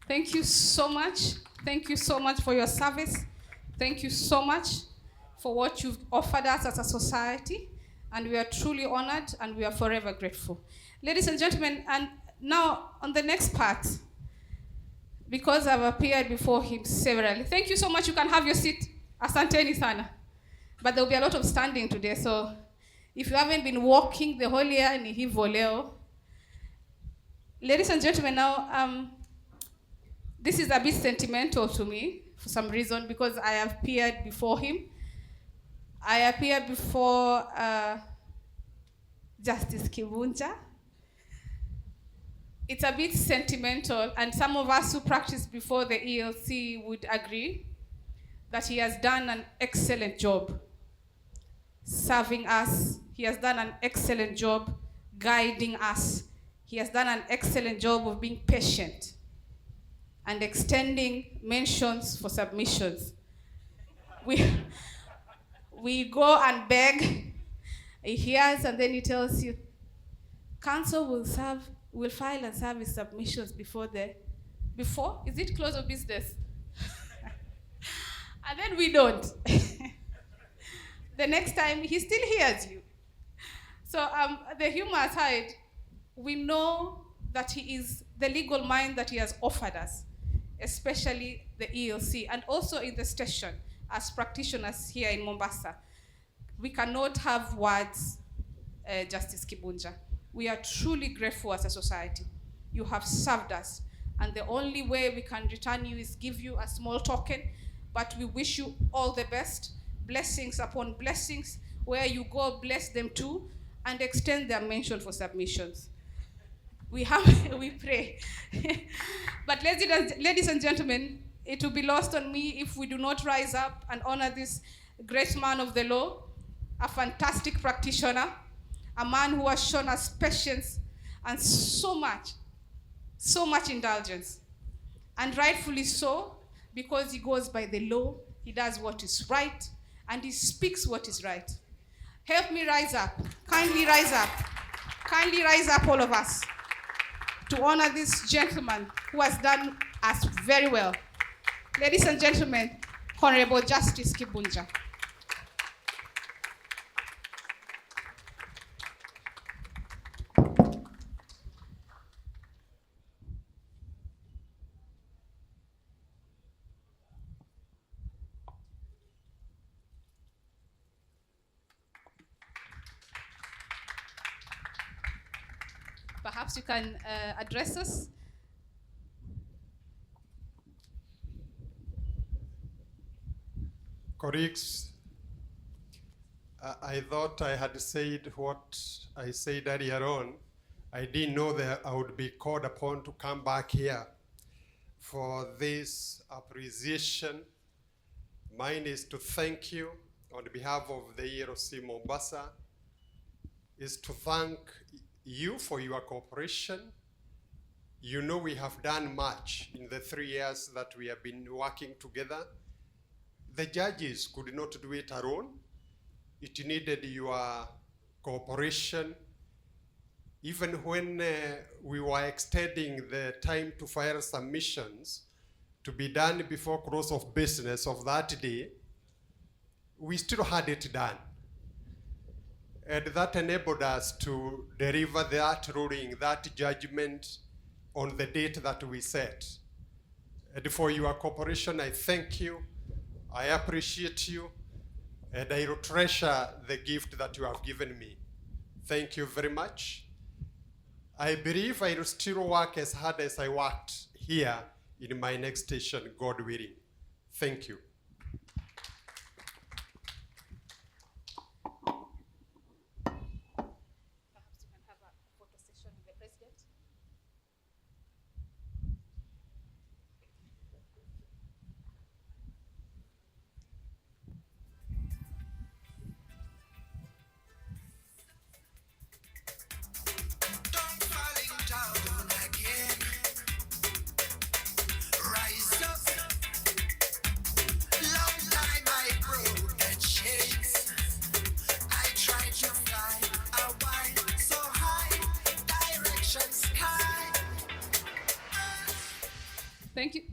Thank you so much. Thank you so much for your service. Thank you so much for what you've offered us as a society. And we are truly honored and we are forever grateful. Ladies and gentlemen, and now on the next part, because I've appeared before him severally. Thank you so much. You can have your seat. Asanteni sana. But there will be a lot of standing today. So if you haven't been walking the whole year, ni hivo leo. Ladies and gentlemen, now, this is a bit sentimental to me for some reason because I have appeared before him. I appeared before Justice Kibunja. It's a bit sentimental, and some of us who practiced before the ELC would agree that he has done an excellent job serving us. He has done an excellent job guiding us. He has done an excellent job of being patient and extending mentions for submissions. We go and beg, he hears, and then he tells you, council will file and serve his submissions before, is it close of business? And then we don't. The next time, he still hears you. So the humor aside, we know that he is the legal mind that he has offered us, especially the ELC, and also in the station as practitioners here in Mombasa. We cannot have words, Justice Kibunja. We are truly grateful as a society. You have served us, and the only way we can return you is give you a small token, but we wish you all the best, blessings upon blessings. Where you go, bless them too, and extend their mention for submissions. We pray. But ladies and gentlemen, it will be lost on me if we do not rise up and honor this great man of the law, a fantastic practitioner, a man who has shown us patience and so much indulgence. And rightfully so, because he goes by the law, he does what is right, and he speaks what is right. Help me rise up. Kindly rise up. Kindly rise up, all of us, to honor this gentleman who has done us very well. Ladies and gentlemen, Honorable Justice Kibunja. Perhaps you can address us. Colleagues, I thought I had said what I said earlier on. I didn't know that I would be called upon to come back here for this appreciation. Mine is to thank you on behalf of the ELC Mombasa, is to thank you for your cooperation. You know we have done much in the 3 years that we have been working together. The judges could not do it alone. It needed your cooperation. Even when we were extending the time to file submissions to be done before close of business of that day, we still had it done. And that enabled us to deliver that ruling, that judgment on the date that we set. And for your cooperation, I thank you, I appreciate you, and I will treasure the gift that you have given me. Thank you very much. I believe I will still work as hard as I worked here in my next station, God willing. Thank you.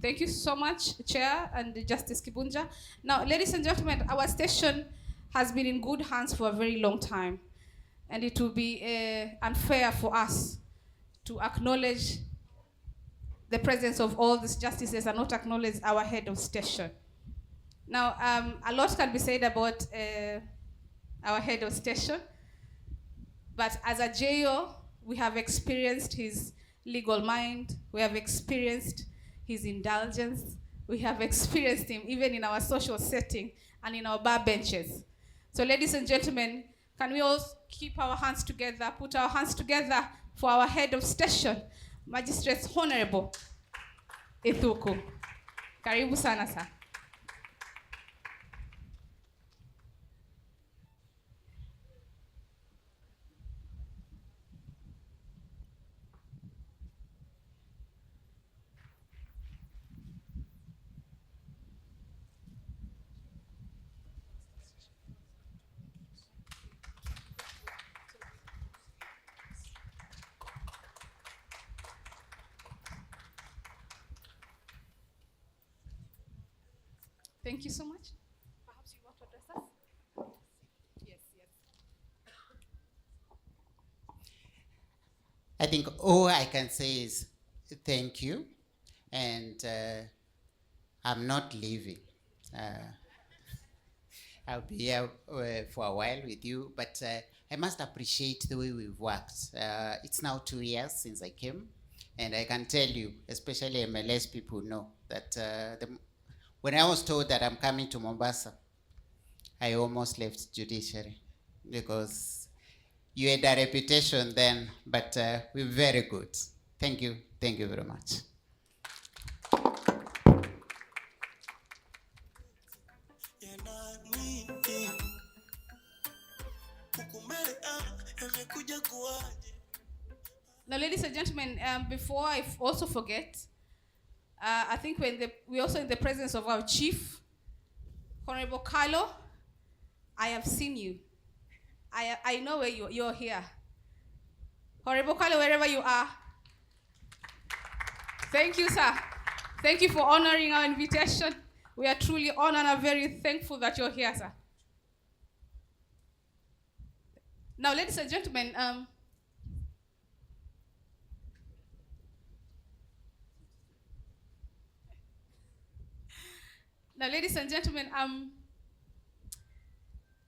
Thank you so much, Chair and Justice Kibunja. Now, ladies and gentlemen, our station has been in good hands for a very long time, and it will be unfair for us to acknowledge the presence of all these justices and not acknowledge our head of station. Now, a lot can be said about our head of station, but as a JO, we have experienced his legal mind, we have experienced his indulgence, we have experienced him even in our social setting and in our bar benches. So ladies and gentlemen, can we all keep our hands together, put our hands together for our head of station, Magistrate Honorable Ithuku. Karibu sana sa. Thank you so much. Perhaps you want to address us? Yes, yes. I think all I can say is thank you, and I'm not leaving. I'll be here for a while with you, but I must appreciate the way we've worked. It's now 2 years since I came, and I can tell you, especially MLS people know, that when I was told that I'm coming to Mombasa, I almost left judiciary because you had a reputation then, but we're very good. Thank you very much. Now, ladies and gentlemen, before I also forget, I think we're also in the presence of our chief, Honorable Carlo. I have seen you. I know where you're here. Honorable Carlo, wherever you are. Thank you, sir. Thank you for honoring our invitation. We are truly honored and are very thankful that you're here, sir. Now, ladies and gentlemen,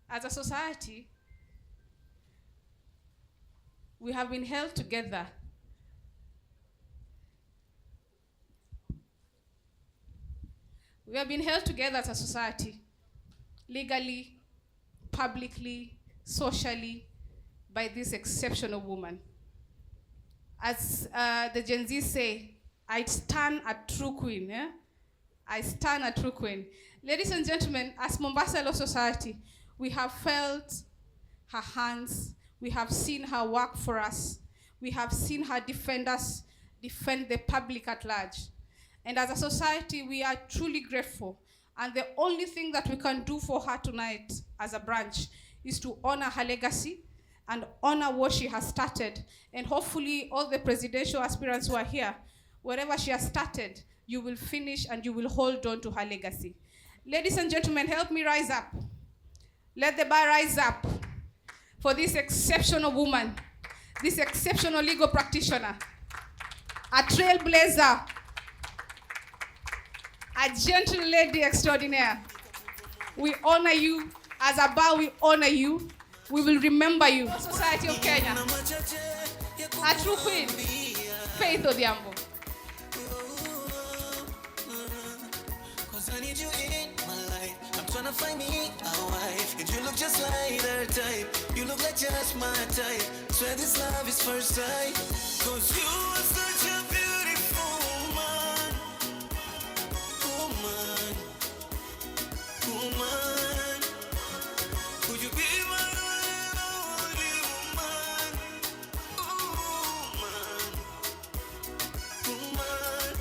as a society, we have been held together. We have been held together as a society, legally, publicly, socially by this exceptional woman. As the Gen Z say, I stand a true queen. Yeah? I stand a true queen. Ladies and gentlemen, as Mombasa Law Society, we have felt her hands. We have seen her work for us. We have seen her defend us, defend the public at large. And as a society, we are truly grateful. And the only thing that we can do for her tonight as a branch is to honor her legacy and honor what she has started. And hopefully all the presidential aspirants who are here, wherever she has started, you will finish and you will hold on to her legacy. Ladies and gentlemen, help me rise up. Let the bar rise up for this exceptional woman, this exceptional legal practitioner, a trailblazer, a gentle lady extraordinaire. We honor you. As a bar, we honor you. We will remember you. Society of Kenya. A true queen, Faith Odhiambo. I need you in my life. I'm trying to find me a wife. And you look just like her type. You look like just my type. Swear this love is first sight. Cause you are such a beautiful woman. Woman. Woman. Could you be my only woman? Woman. Woman.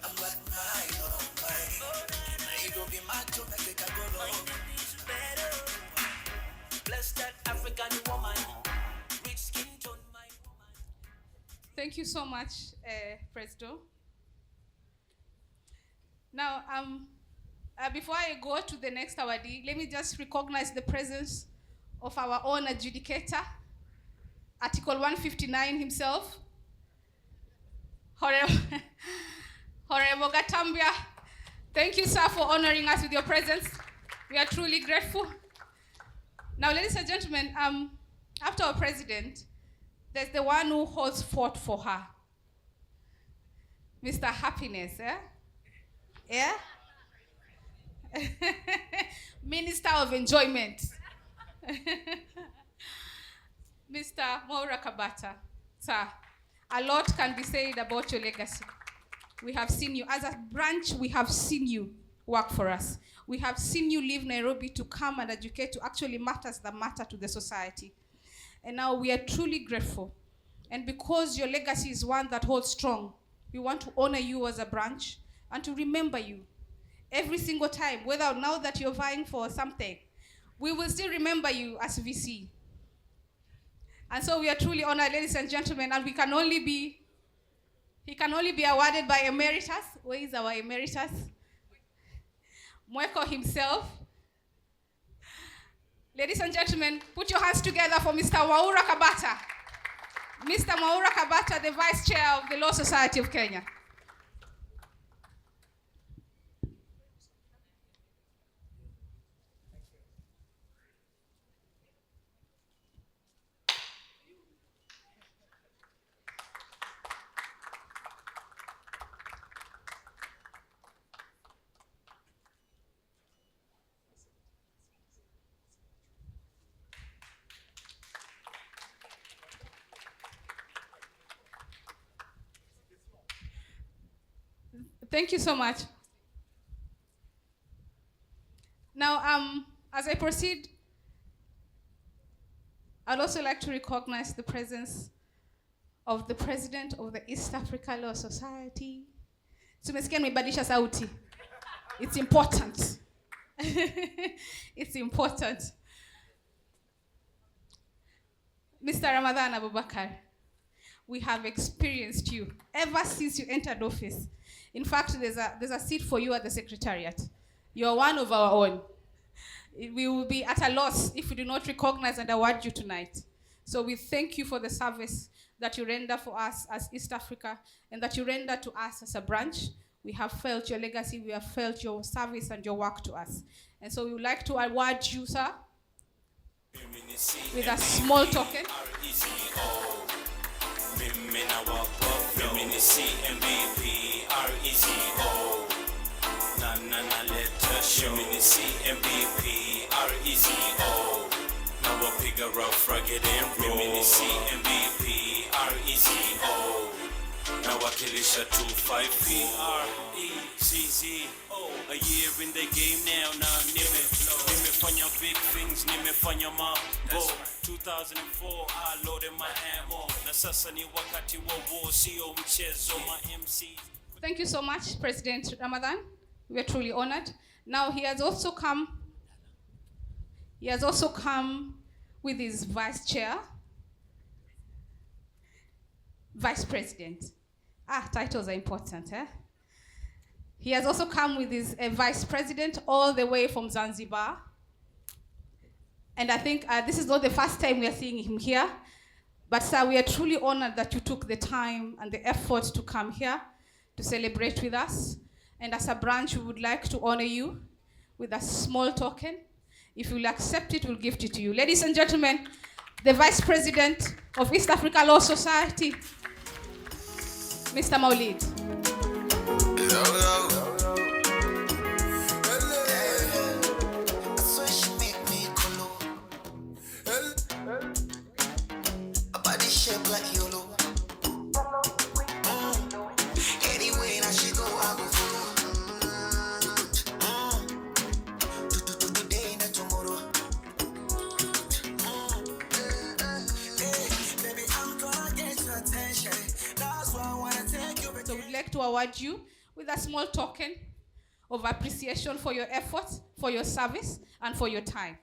I'm like my, oh my. It will be my turn to take a go. Bless that African woman. Rich skin tone, my woman. Thank you so much, Presto. Now, before I go to the next awardee, let me just recognize the presence of our own adjudicator, Article 159 himself, Honorable Gatambia. Thank you, sir, for honoring us with your presence. We are truly grateful. Now, ladies and gentlemen, after our president, there's the one who holds fort for her. Mr. Happiness, eh? Yeah? Minister of Enjoyment. Mr. Maura Kabata. Sir, a lot can be said about your legacy. We have seen you. As a branch, we have seen you work for us. We have seen you leave Nairobi to come and educate to actually matters that matter to the society. And now we are truly grateful. And because your legacy is one that holds strong, we want to honor you as a branch and to remember you every single time, whether now that you're vying for something, we will still remember you as VC. And so we are truly honored, ladies and gentlemen, and he can only be awarded by Emeritus. Where is our Emeritus? Mweko himself. Ladies and gentlemen, put your hands together for Mr. Mwaura Kabata. Mr. Mwaura Kabata, the Vice Chair of the Law Society of Kenya. Thank you so much. Now, as I proceed, I'd also like to recognize the presence of the President of the East Africa Law Society. Tumesikia nimebadilisha sauti. It's important. It's important. Mr. Ramadan Abubakar, we have experienced you ever since you entered office. In fact, there's a seat for you at the Secretariat. You're one of our own. We will be at a loss if we do not recognize and award you tonight. So we thank you for the service that you render for us as East Africa and that you render to us as a branch. We have felt your legacy, we have felt your service and your work to us. And so we would like to award you, sir, with a small token. Now a bigger rough, rugged and raw. MVP, RECO. Now I kill it shut 25PRECZO. A year in the game now, nimefanya big things, nimefanya mambo. 2004 I loaded my ammo. Na sasa ni wakati wa war, sio mchezo ma MC. Thank you so much, President Ramadan. We are truly honored. Now he has also come with his vice chair, vice president. Titles are important, eh? He has also come with his vice president all the way from Zanzibar. And I think this is not the first time we are seeing him here. But sir, we are truly honored that you took the time and the effort to come here to celebrate with us. And as a branch, we would like to honor you with a small token. If you'll accept it, we'll gift it to you. Ladies and gentlemen, the Vice President of East Africa Law Society, Mr. Maulid. So we'd like to award you with a small token of appreciation for your efforts, for your service, and for your time.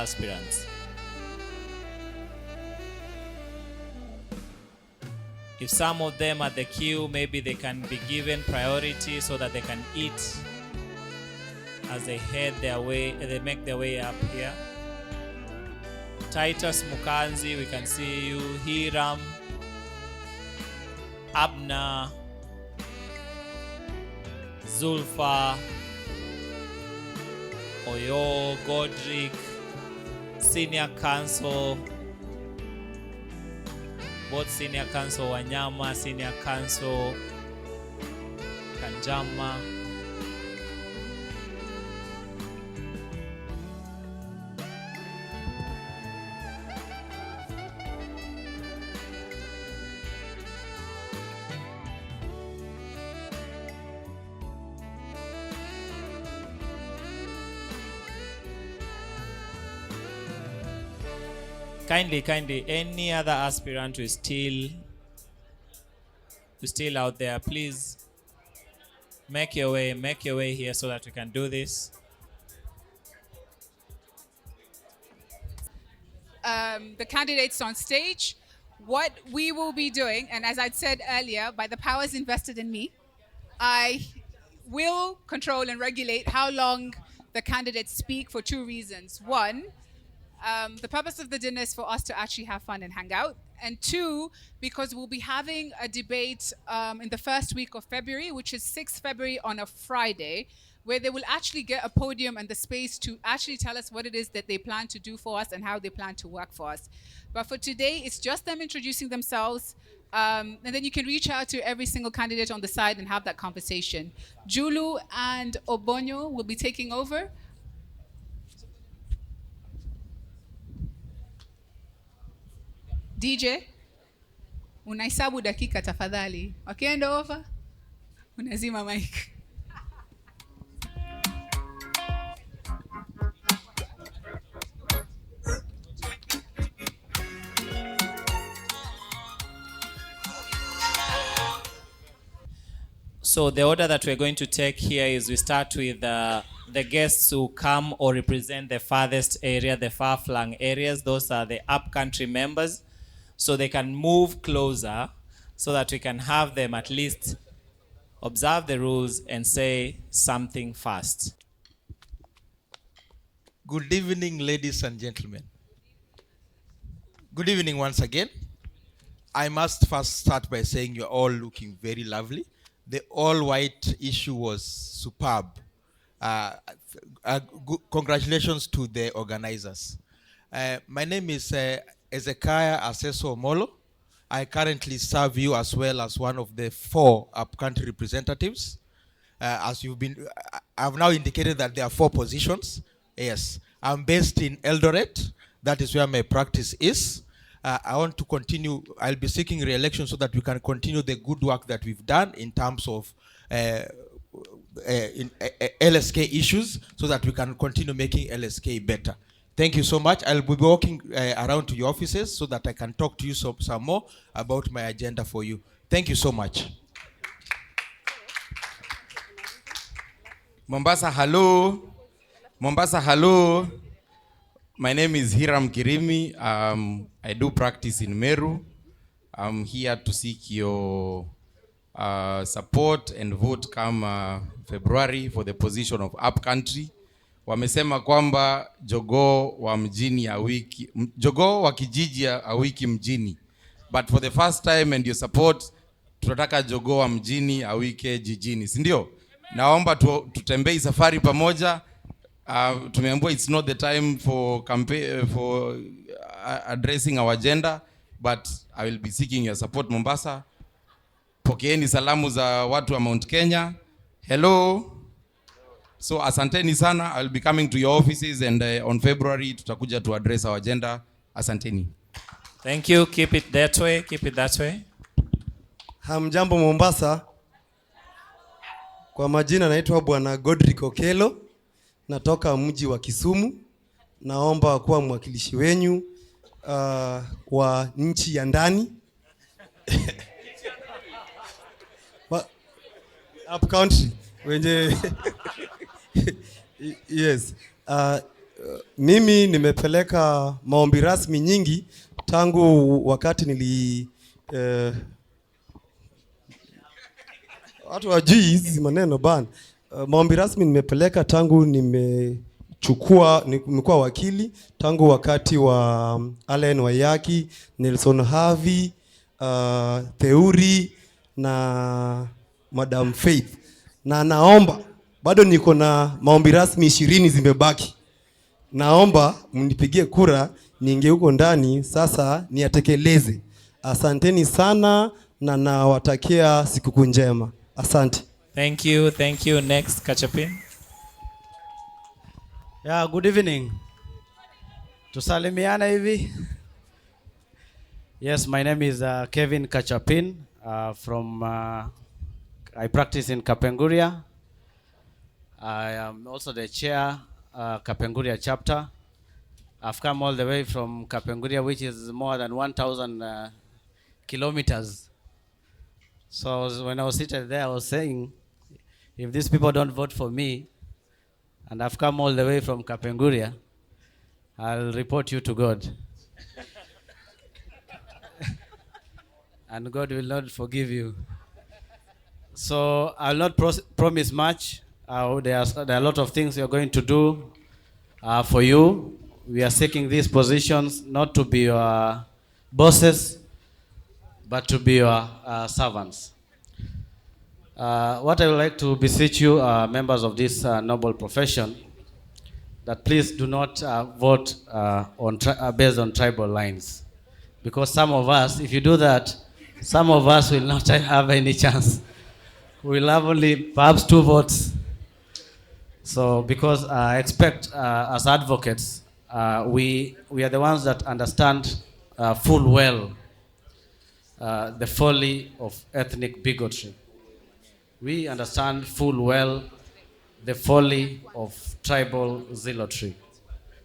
aspirants. If some of them at the queue, maybe they can be given priority so that they can eat as they they make their way up here. Titus Mukanzi, we can see you. Hiram, Abna, Zulfa, Oyo, Godric, Senior Council, both Senior Council Wanyama, Senior Council Kanjama. Kindly, any other aspirant who is still out there, please make your way here so that we can do this. The candidates on stage. What we will be doing, and as I'd said earlier, by the powers invested in me, I will control and regulate how long the candidates speak for two reasons. One, the purpose of the dinner is for us to actually have fun and hang out. And two, because we'll be having a debate in the first week of February, which is 6th February on a Friday, where they will actually get a podium and the space to actually tell us what it is that they plan to do for us and how they plan to work for us. But for today, it's just them introducing themselves. And then you can reach out to every single candidate on the side and have that conversation. Julu and Obonyo will be taking over. DJ, unaisabu dakika tafadhali. Wakienda over, unazima mic. So the order that we're going to take here is we start with the guests who come or represent the farthest area, the far-flung areas. Those are the upcountry members. So they can move closer so that we can have them at least observe the rules and say something fast. Good evening, ladies and gentlemen. Good evening once again. I must first start by saying you're all looking very lovely. The all-white issue was superb. Congratulations to the organizers. My name is Ezekiah Aseso Molo. I currently serve you as well as one of the 4 upcountry representatives. As I've now indicated that there are 4 positions. Yes, I'm based in Eldoret. That is where my practice is. I want to continue. I'll be seeking re-election so that we can continue the good work that we've done in terms of LSK issues, so that we can continue making LSK better. Thank you so much. I'll be walking around to your offices so that I can talk to you some more about my agenda for you. Thank you so much. Mombasa, hello. Mombasa, hello. My name is Hiram Kirimi. I do practice in Meru. I'm here to seek your support and vote come February for the position of upcountry. Wamesema kwamba jogoo wa mjini hawiki, jogoo wa kijiji hawiki mjini. But for the first time and your support, tunataka jogoo wa mjini hawike jijini, si ndio? Naomba tutembei safari pamoja. Tumeambiwa it's not the time for campaign for addressing our agenda, but I will be seeking your support. Mombasa, pokeeni salamu za watu wa Mount Kenya. Hello. So asanteni sana. I'll be coming to your offices and on February tutakuja to address our agenda. Asanteni. Thank you. Keep it that way. Keep it that way. Hamjambo Mombasa. Kwa majina naitwa Bwana Godric Okelo. Natoka mji wa Kisumu. Naomba kuwa mwakilishi wenyu wa nchi ya ndani. Up country. Wenye yes. Mimi nimepeleka maombi rasmi nyingi tangu wakati watu wajui hizi maneno bana. Maombi rasmi nimepeleka tangu nimekuwa wakili tangu wakati wa Allen Wayaki, Nelson Havi, Theuri na Madam Faith. Na naomba bado niko na maombi rasmi 20 zimebaki. Naomba mnipigie kura niingie huko ndani sasa niyatekeleze. Asanteni sana na nawatakia sikukuu njema. Asante. Thank you, thank you. Next, Kachapin. Yeah, good evening. Tusalimiana hivi. Yes, my name is Kevin Kachapin from I practice in Kapenguria. I am also the chair Kapenguria chapter. I've come all the way from Kapenguria, which is more than 1,000 kilometers. So when I was seated there, I was saying, if these people don't vote for me, and I've come all the way from Kapenguria, I'll report you to God. And God will not forgive you. So I'll not promise much. There are a lot of things we are going to do for you. We are seeking these positions not to be your bosses, but to be your servants. What I would like to beseech you, members of this noble profession, that please do not vote based on tribal lines. Because some of us, if you do that, some of us will not have any chance. We will have only perhaps 2 votes. So because I expect as advocates, we are the ones that understand full well the folly of ethnic bigotry. We understand full well the folly of tribal zealotry.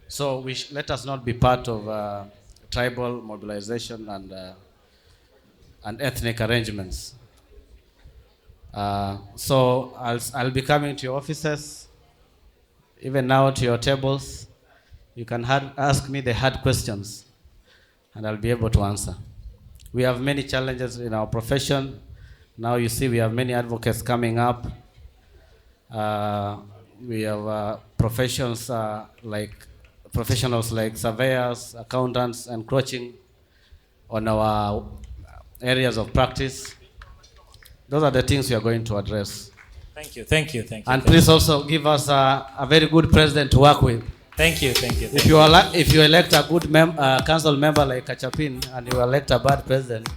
So let us not be part of tribal mobilization and ethnic arrangements. So I'll be coming to your offices, even now to your tables. You can ask me the hard questions, and I'll be able to answer. We have many challenges in our profession. Now you see we have many advocates coming up. We have professionals like surveyors, accountants, encroaching on our areas of practice. Those are the things we are going to address. Thank you, thank you, thank you. And please also give us a very good president to work with. Thank you, thank you. If you elect a good council member like Kachapin and you elect a bad president,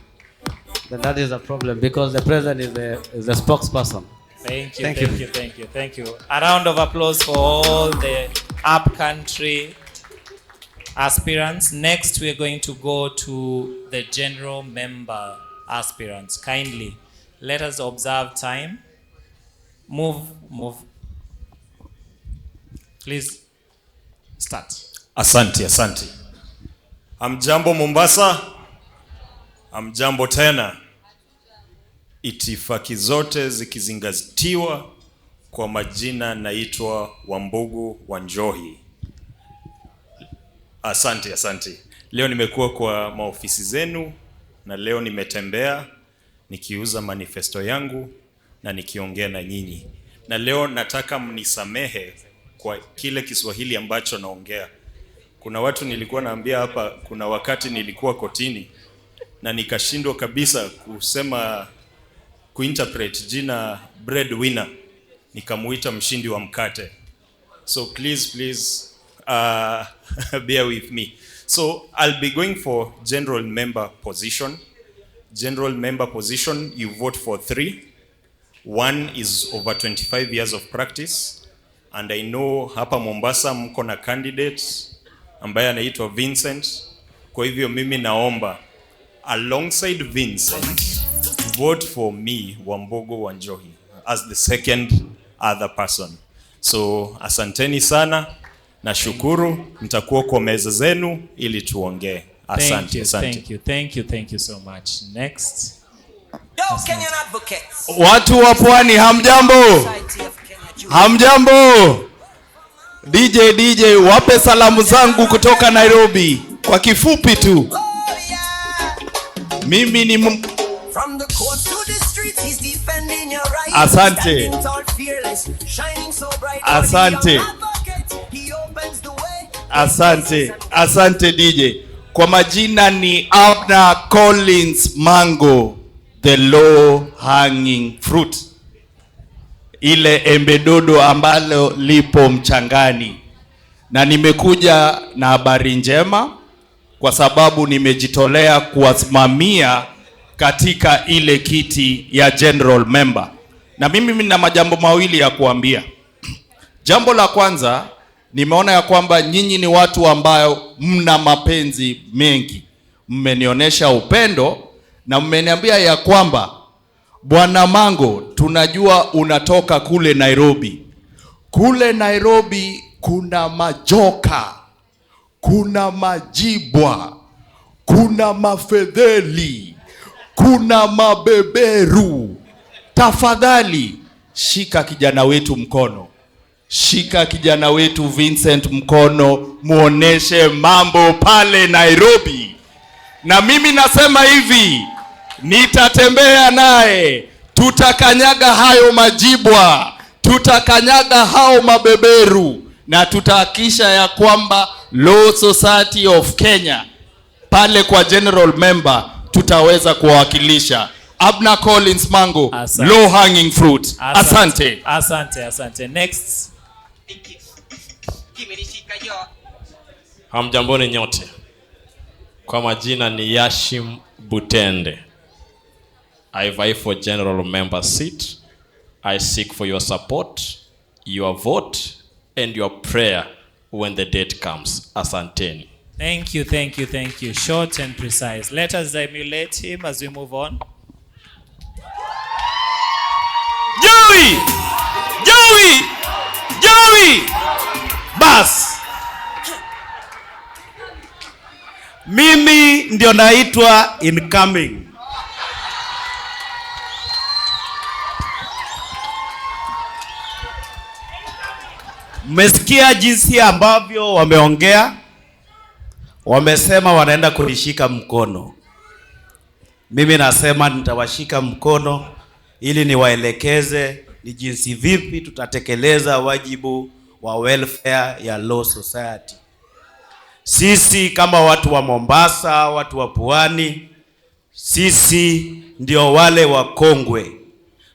then that is a problem because the president is the spokesperson. Thank you, thank you, thank you, thank you. A round of applause for all the upcountry aspirants. Next, we are going to go to the general member aspirants. Kindly, let us observe time. Move. Please start. Asante. Hamjambo Mombasa. Hamjambo tena. Itifaki zote zikizingatiwa, kwa majina naitwa Wambugu Wanjohi. Asante. Leo nimekuwa kwa maofisi zenu na leo nimetembea nikiuza manifesto yangu na nikiongea na nyinyi. Na leo nataka mnisamehe kwa kile Kiswahili ambacho naongea. Kuna watu nilikuwa naambia hapa, kuna wakati nilikuwa kotini na nikashindwa kabisa kuinterpret jina breadwinner, nikamuita mshindi wa mkate. So please bear with me. So I'll be going for general member position. General member position, you vote for 3. One is over 25 years of practice, and I know hapa Mombasa mko na candidate ambaye anaitwa Vincent. Kwa hivyo mimi naomba alongside Vincent, vote for me, Wambugu Wanjohi, as the second other person. So asanteni sana, na shukuru, mtakuwa kwa meza zenu ili tuongee. Asante. Thank you so much. Next. Kenyan advocates. Watu wa pwani hamjambo. Hamjambo. DJ, wape salamu zangu kutoka Nairobi. Kwa kifupi tu. Mimi ni From the court to the streets, he's defending your rights. Asante. Standing tall, fearless, shining so bright. Asante. He opens the way. Asante DJ. Kwa majina ni Abner Collins Mango, the low hanging fruit. Ile embedodo ambalo lipo mchangani. Na nimekuja na habari njema kwa sababu nimejitolea kuwasimamia katika ile kiti ya general member. Na mimi nina majambo mawili ya kuambia. Jambo la kwanza, nimeona ya kwamba nyinyi ni watu ambao mna mapenzi mengi. Mmenionyesha upendo na mmeniambia ya kwamba Bwana Mango, tunajua unatoka kule Nairobi. Kule Nairobi kuna majoka, kuna majibwa, kuna mafedheli, kuna mabeberu. Tafadhali shika kijana wetu mkono. Shika kijana wetu Vincent mkono, muoneshe mambo pale Nairobi. Na mimi nasema hivi, nitatembea naye, tutakanyaga hayo majibwa, tutakanyaga hao mabeberu, na tutahakisha ya kwamba Law Society of Kenya pale kwa general member tutaweza kuwakilisha. Abner Collins Mango, low hanging fruit. Asante. Next. Hamjamboni nyote. Kwa majina ni Yashim Butende. I vie for general member seat. I seek for your support, your vote, and your prayer when the date comes. Asanteni. Thank you. Short and precise. Let us emulate him as we move on. Joey! Bas. Mimi ndio naitwa incoming. Mmesikia jinsi ambavyo wameongea? Wamesema wanaenda kunishika mkono. Mimi nasema nitawashika mkono ili niwaelekeze ni jinsi vipi tutatekeleza wajibu wa welfare ya Law Society. Sisi kama watu wa Mombasa, watu wa Pwani, sisi ndio wale wakongwe.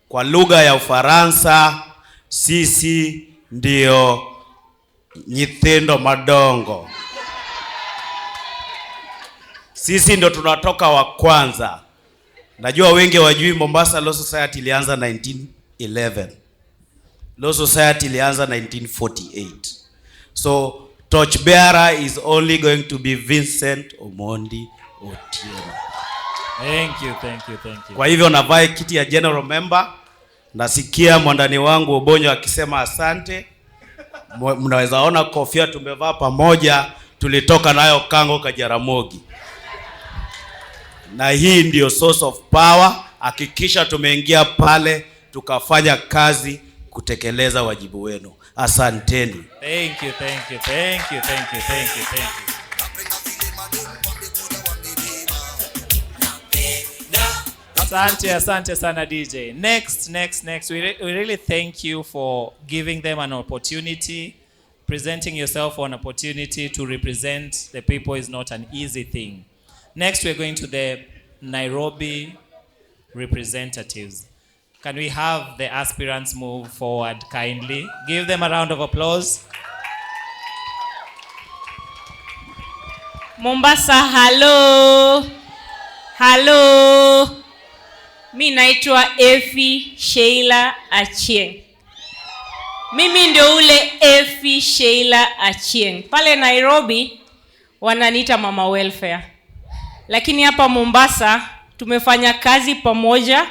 Kwa lugha ya Ufaransa, sisi ndio nyithindo madongo. Sisi ndio tunatoka wa kwanza. Najua wengi wajui Mombasa Law Society ilianza 1911. Law Society ilianza 1948. So torchbearer is only going to be Vincent Omondi Otieno. Thank you. Kwa hivyo navai kiti ya general member. Nasikia mwandani wangu Obonyo akisema asante. Mnaweza ona kofia tumevaa pamoja, tulitoka nayo Kango Kajaramogi. Na hii ndio source of power. Hakikisha tumeingia pale tukafanya kazi kutekeleza wajibu wenu. Asanteni. Thank you. Asante sana DJ. Next. We really thank you for giving them an opportunity. Presenting yourself for an opportunity to represent the people is not an easy thing. Next, we're going to the Nairobi representatives. Can we have the aspirants move forward kindly? Give them a round of applause. Mombasa, hello. Mi naitwa Effie Sheila Achieng. Mimi ndio ule Effie Sheila Achieng. Pale Nairobi wananiita mama welfare. Lakini hapa Mombasa tumefanya kazi pamoja.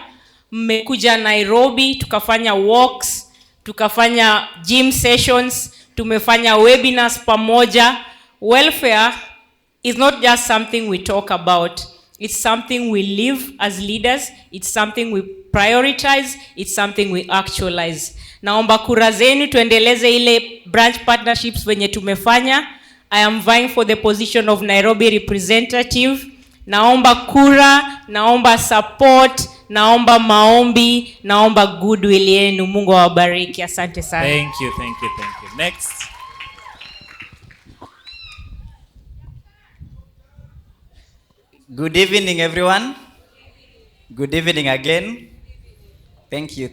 Mmekuja Nairobi tukafanya walks, tukafanya gym sessions, tumefanya webinars pamoja. Welfare is not just something we talk about. It's something we live as leaders. It's something we prioritize, it's something we actualize. Naomba kura zenu tuendeleze ile branch partnerships venye tumefanya. I am vying for the position of Nairobi representative. Naomba kura, naomba support, naomba maombi, naomba goodwill yenu. Mungu awabariki. Asante sana. Thank you, thank you, thank you. Next. Good evening, everyone. Good evening again. Thank you,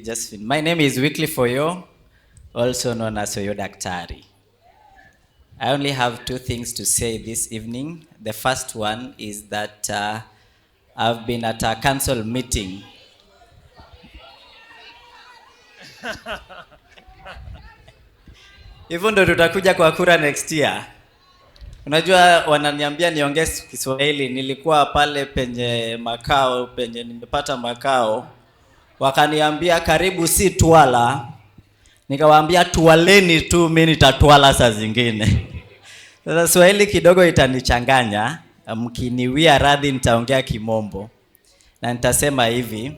Josephine. My name is Wycliffe Oyo, also known as Oyo Daktari. I only have two things to say this evening. The first one is that I've been at a council meeting. Hivyo ndo tutakuja kwa kura next year. Unajua wananiambia niongee Kiswahili, nilikuwa pale penye makao, penye nimepata makao. Wakaniambia karibu si twala. Nikawaambia tuwaleni tu, mimi nitatwala saa zingine. Sasa Swahili kidogo itanichanganya, mkiniwia radhi nitaongea Kimombo. Na nitasema hivi.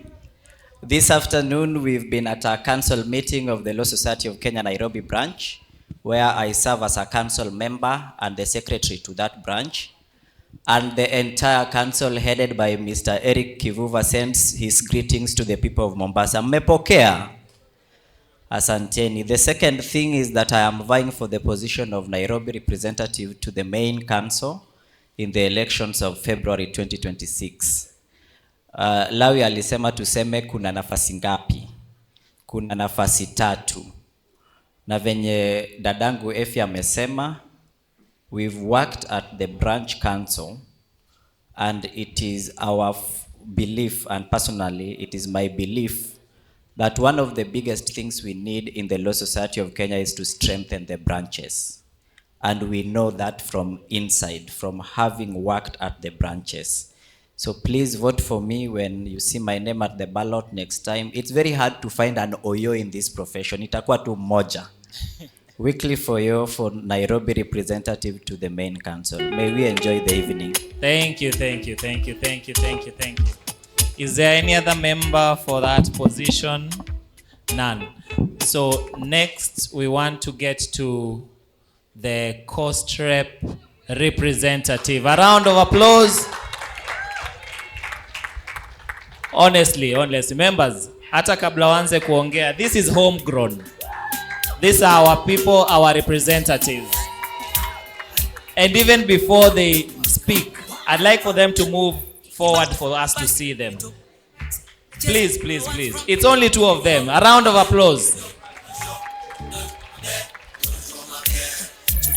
This afternoon we've been at a council meeting of the Law Society of Kenya Nairobi branch, where I serve as a council member and the secretary to that branch. And the entire council headed by Mr. Eric Kivuva sends his greetings to the people of Mombasa. Mmepokea? Asanteni. The second thing is that I am vying for the position of Nairobi representative to the main council in the elections of February 2026. Lawi alisema tuseme kuna nafasi ngapi? Kuna nafasi 3. Na venye dadangu Efi amesema, we've worked at the branch council, and it is our belief, and personally it is my belief, that one of the biggest things we need in the Law Society of Kenya is to strengthen the branches. And we know that from inside, from having worked at the branches. So please vote for me when you see my name at the ballot next time. It's very hard to find an Oyo in this profession. Itakuwa tu moja. Wycliffe Oyo for Nairobi representative to the main council. May we enjoy the evening. Thank you. Is there any other member for that position? None. So next we want to get to the Coast Rep representative. A round of applause. Honestly, members, hata kabla wanze kuongea, this is homegrown. These are our people, our representatives. And even before they speak, I'd like for them to move forward for us to see them. Please. It's only 2 of them. A round of applause.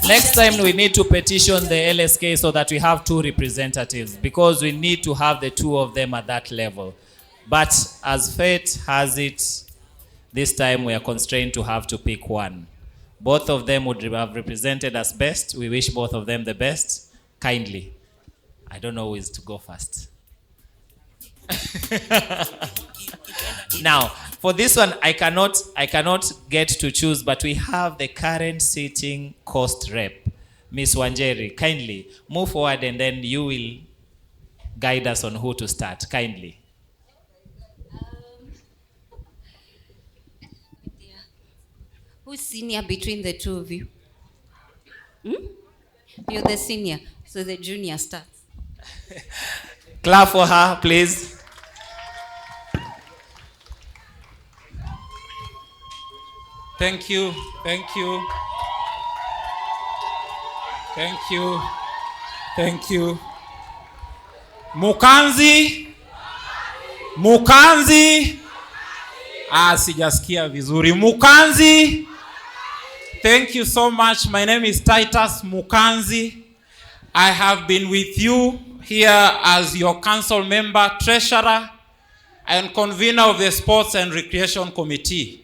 Next time we need to petition the LSK so that we have 2 representatives, because we need to have the 2 of them at that level. But as fate has it, this time we are constrained to have to pick 1. Both of them would have represented us best. We wish both of them the best. Kindly. I don't know who is to go first. Now, for this one, I cannot get to choose, but we have the current sitting Coast Rep, Miss Wanjeri. Kindly move forward, and then you will guide us on who to start. Kindly. Who's senior between the 2 of you? You're the senior, so the junior starts. Clap for her, please. Thank you. Mukanzi. Sijasikia vizuri. Mukanzi. Thank you so much. My name is Titus Mukanzi. I have been with you here as your council member, treasurer, and convener of the Sports and Recreation Committee.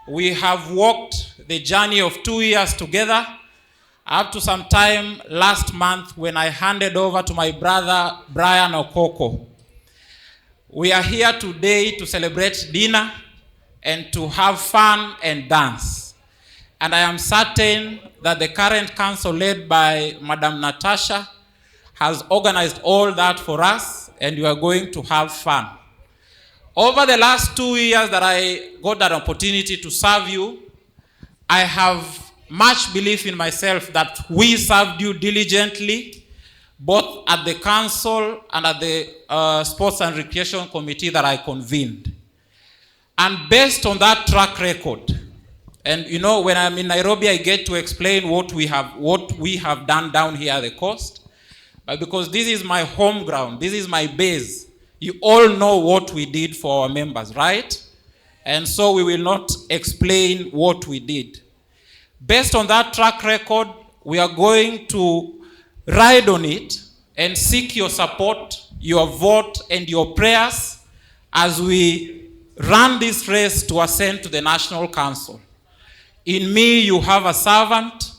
We have walked the journey of 2 years together, up to some time last month when I handed over to my brother, Brian Okoko. We are here today to celebrate dinner and to have fun and dance. And I am certain that the current council led by Madam Natasha has organized all that for us, and we are going to have fun. Over the last 2 years that I got that opportunity to serve you, I have much belief in myself that we served you diligently, both at the council and at the Sports and Recreation Committee that I convened. And based on that track record, and you know, when I'm in Nairobi, I get to explain what we have done down here at the coast. But because this is my home ground, this is my base, you all know what we did for our members, right? And so we will not explain what we did. Based on that track record, we are going to ride on it and seek your support, your vote, and your prayers as we run this race to ascend to the National Council. In me, you have a servant.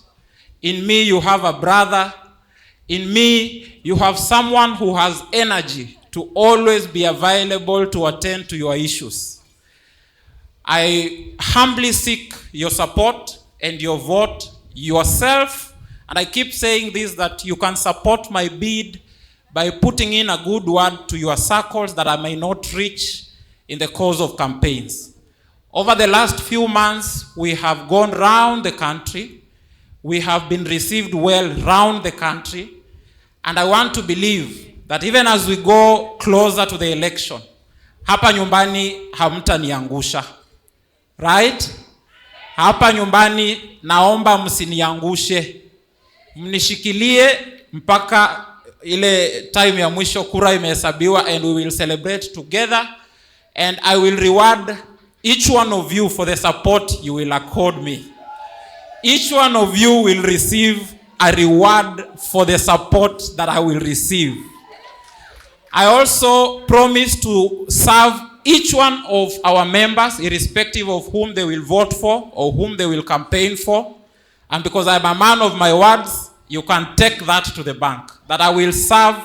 In me, you have a brother. In me, you have someone who has energy to always be available to attend to your issues. I humbly seek your support and your vote, yourself, and I keep saying this, that you can support my bid by putting in a good word to your circles that I may not reach in the course of campaigns. Over the last few months, we have gone round the country. We have been received well round the country. And I want to believe that even as we go closer to the election, hapa nyumbani hamtaniangusha. Right? Hapa nyumbani naomba msiniangushe. Mnishikilie mpaka ile time ya mwisho kura imehesabiwa, and we will celebrate together, and I will reward each one of you for the support you will accord me. Each one of you will receive a reward for the support that I will receive. I also promise to serve each one of our members, irrespective of whom they will vote for or whom they will campaign for. And because I'm a man of my words, you can take that to the bank, that I will serve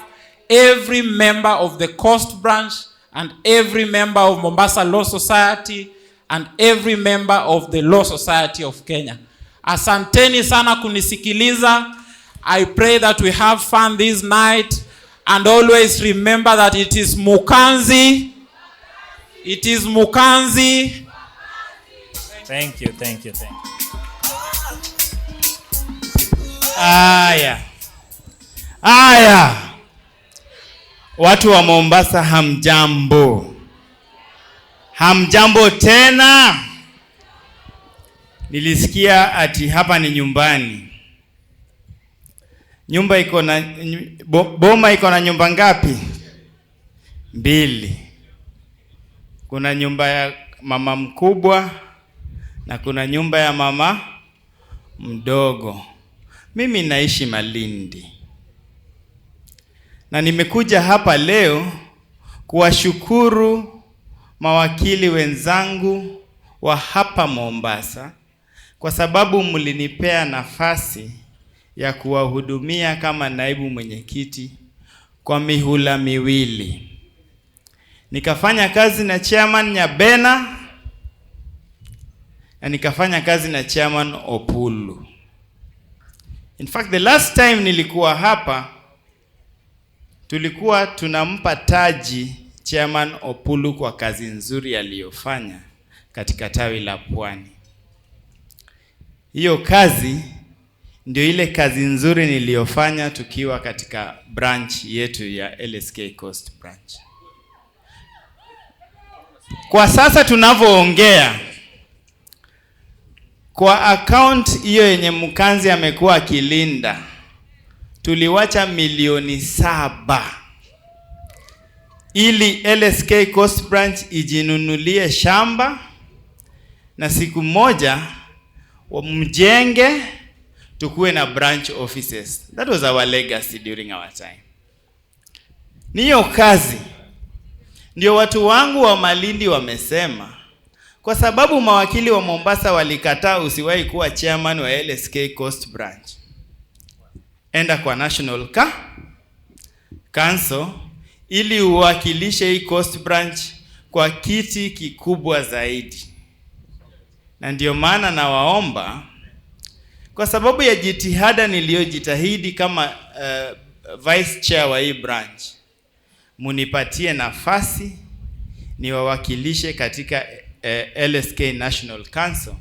every member of the Coast Branch and every member of Mombasa Law Society and every member of the Law Society of Kenya. Asanteni sana kunisikiliza. I pray that we have fun this night, and always remember that it is Mukanzi. It is Mukanzi. Thank you, thank you, thank you. Aya. Watu wa Mombasa hamjambo. Hamjambo tena. Nilisikia ati hapa ni nyumbani. Nyumba iko na boma iko na nyumba ngapi? 2. Kuna nyumba ya mama mkubwa na kuna nyumba ya mama mdogo. Mimi naishi Malindi. Na nimekuja hapa leo kuwashukuru mawakili wenzangu wa hapa Mombasa kwa sababu mlinipea nafasi ya kuwahudumia kama naibu mwenyekiti kwa mihula 2. Nikafanya kazi na chairman Nyabena na nikafanya kazi na chairman Opulu. In fact, the last time nilikuwa hapa, tulikuwa tunampa taji chairman Opulu kwa kazi nzuri aliyofanya katika tawi la Pwani. Hiyo kazi ndio ile kazi nzuri niliyofanya tukiwa katika branch yetu ya LSK Coast Branch. Kwa sasa tunavyoongea, kwa account hiyo yenye Mukanzi amekuwa akilinda, tuliwacha milioni 7 ili LSK Coast Branch ijinunulie shamba na siku moja mjenge tukuwe na branch offices. That was our legacy during our time. Niyo kazi ndio watu wangu wa Malindi wamesema, kwa sababu mawakili wa Mombasa walikataa usiwahi kuwa chairman wa LSK Coast Branch, enda kwa National Council ili uwakilishe hii Coast Branch kwa kiti kikubwa zaidi. Na ndio maana nawaomba, kwa sababu ya jitihada niliyojitahidi kama vice chair wa hii branch, munipatie nafasi niwawakilishe katika LSK National Council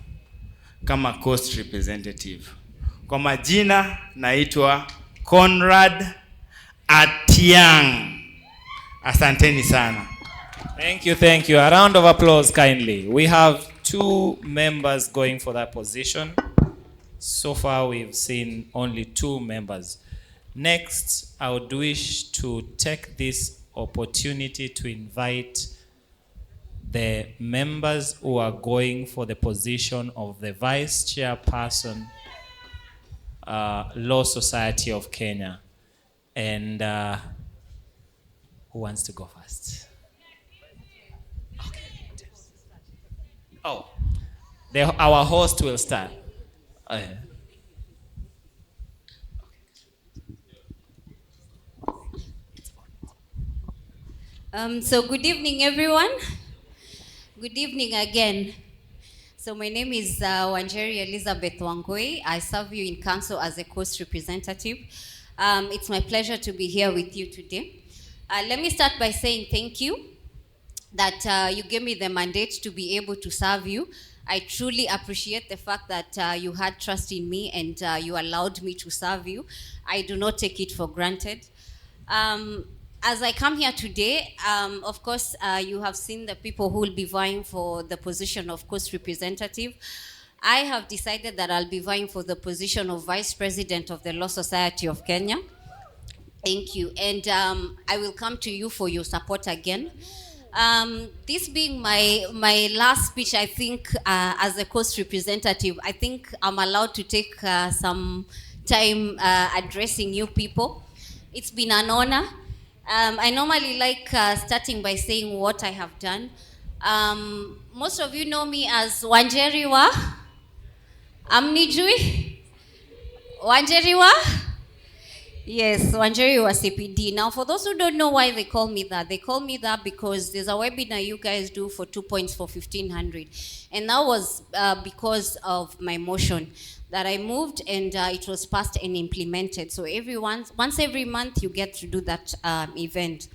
kama Coast Representative. Kwa majina naitwa Conrad Atiang. Asanteni sana. Thank you. A round of applause kindly. We have 2 members going for that position. So far we've seen only 2 members. Next, I would wish to take this opportunity to invite the members who are going for the position of the Vice Chairperson, Law Society of Kenya. And who wants to go first? Okay. Oh, our host will start. Oh, yeah. So good evening, everyone. Good evening again. So my name is Wanjeri Elizabeth Wangui. I serve you in council as a coast representative. It's my pleasure to be here with you today. Let me start by saying thank you that you gave me the mandate to be able to serve you. I truly appreciate the fact that you had trust in me and you allowed me to serve you. I do not take it for granted. As I come here today, of course, you have seen the people who will be vying for the position of coast representative. I have decided that I'll be vying for the position of Vice President of the Law Society of Kenya. Thank you. And I will come to you for your support again. This being my last speech, I think, as a coast representative, I think I'm allowed to take some time addressing you people. It's been an honor. I normally like starting by saying what I have done. Most of you know me as Wanjeri wa Amnijui? Wanjeri wa? Yes, Wanjeri wa CPD. Now, for those who don't know why they call me that because there's a webinar you guys do for 2 points for 1,500. And that was because of my motion that I moved and it was passed and implemented. So once every month you get to do that event.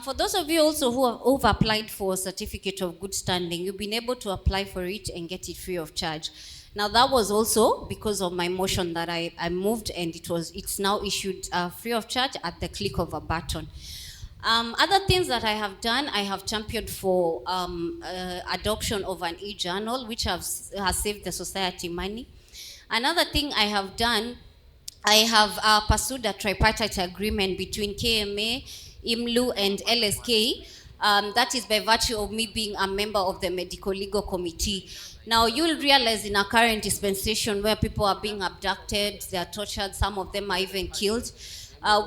For those of you also who've applied for a certificate of good standing, you've been able to apply for it and get it free of charge. Now that was also because of my motion that I moved and it's now issued free of charge at the click of a button. Other things that I have done, I have championed for adoption of an e-journal, which has saved the society money. Another thing I have done, I have pursued a tripartite agreement between KMA, IMLU, and LSK. That is by virtue of me being a member of the Medical Legal Committee. Now, you'll realize in our current dispensation where people are being abducted, they are tortured, some of them are even killed.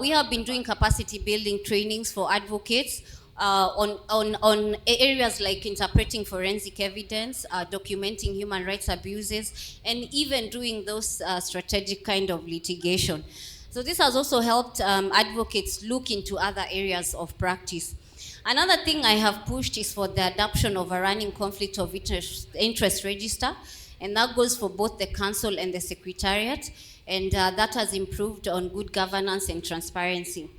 We have been doing capacity building trainings for advocates on areas like interpreting forensic evidence, documenting human rights abuses, and even doing those strategic kind of litigation. So this has also helped advocates look into other areas of practice. Another thing I have pushed is for the adoption of a running conflict of interest register, and that goes for both the council and the secretariat, and that has improved on good governance and transparency.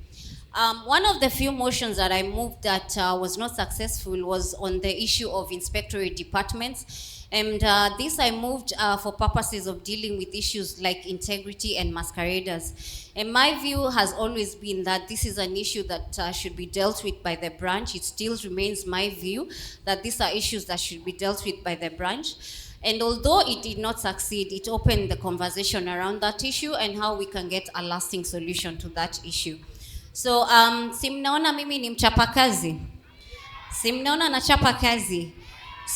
One of the few motions that I moved that was not successful was on the issue of inspectorate departments. And this I moved for purposes of dealing with issues like integrity and masqueraders. And my view has always been that this is an issue that should be dealt with by the branch. It still remains my view that these are issues that should be dealt with by the branch. And although it did not succeed, it opened the conversation around that issue and how we can get a lasting solution to that issue. So, simnaona mimi ni mchapa kazi. Simnaona nachapa kazi.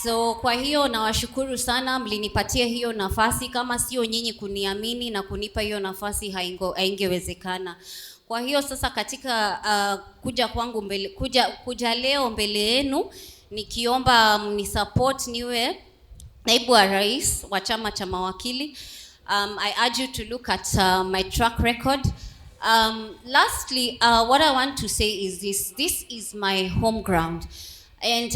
So, kwa hiyo nawashukuru sana mlinipatia hiyo nafasi. Kama sio nyinyi kuniamini na kunipa hiyo nafasi haingewezekana. Kwa hiyo sasa katika kuja kwangu kuja leo mbele yenu nikiomba mnisupport niwe naibu wa rais wa chama cha mawakili. I urge you to look at my track record. Lastly, what I want to say is this is my home ground. And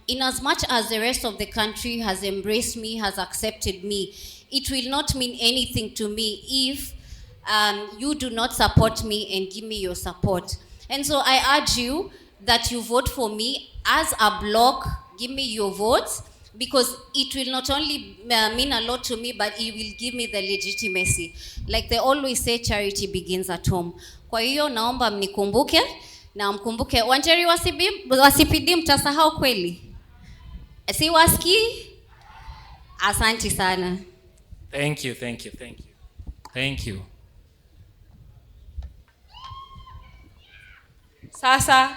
in as much as the rest of the country has embraced me, has accepted me, it will not mean anything to me if you do not support me and give me your support. And so I urge you, that you vote for me as a block. Give me your votes, because it will not only mean a lot to me, but it will give me the legitimacy. Like they always say, charity begins at home. Kwa hiyo naomba mnikumbuke na mkumbuke Wanjeri wa CPD, mtasahau kweli? Si waski? Asante sana. Thank you, thank you, thank you. Thank you. Sasa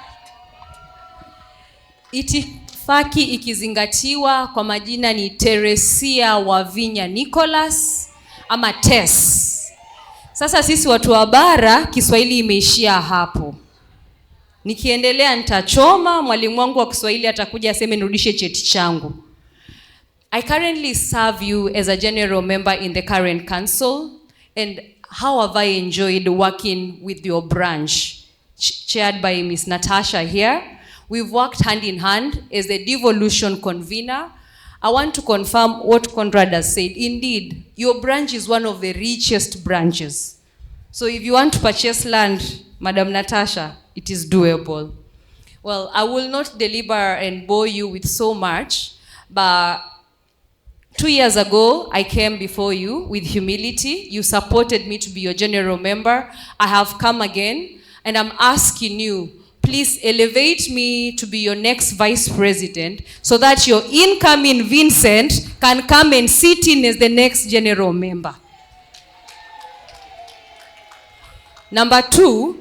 itifaki ikizingatiwa, kwa majina ni Teresia Wavinya Nicholas ama Tess. Sasa sisi watu wa bara Kiswahili imeishia hapo. Nikiendelea nitachoma, mwalimu wangu wa Kiswahili atakuja aseme nirudishe cheti changu. I currently serve you as a general member in the current council, and how have I enjoyed working with your branch, chaired by Ms. Natasha here. We've worked hand in hand as the devolution convener. I want to confirm what Conrad has said. Indeed, your branch is one of the richest branches. So if you want to purchase land, Madam Natasha, it is doable. Well, I will not deliver and bore you with so much, but 2 years ago, I came before you with humility. You supported me to be your general member. I have come again, and I'm asking you, please elevate me to be your next vice president so that your incoming Vincent can come and sit in as the next general member. Number 2,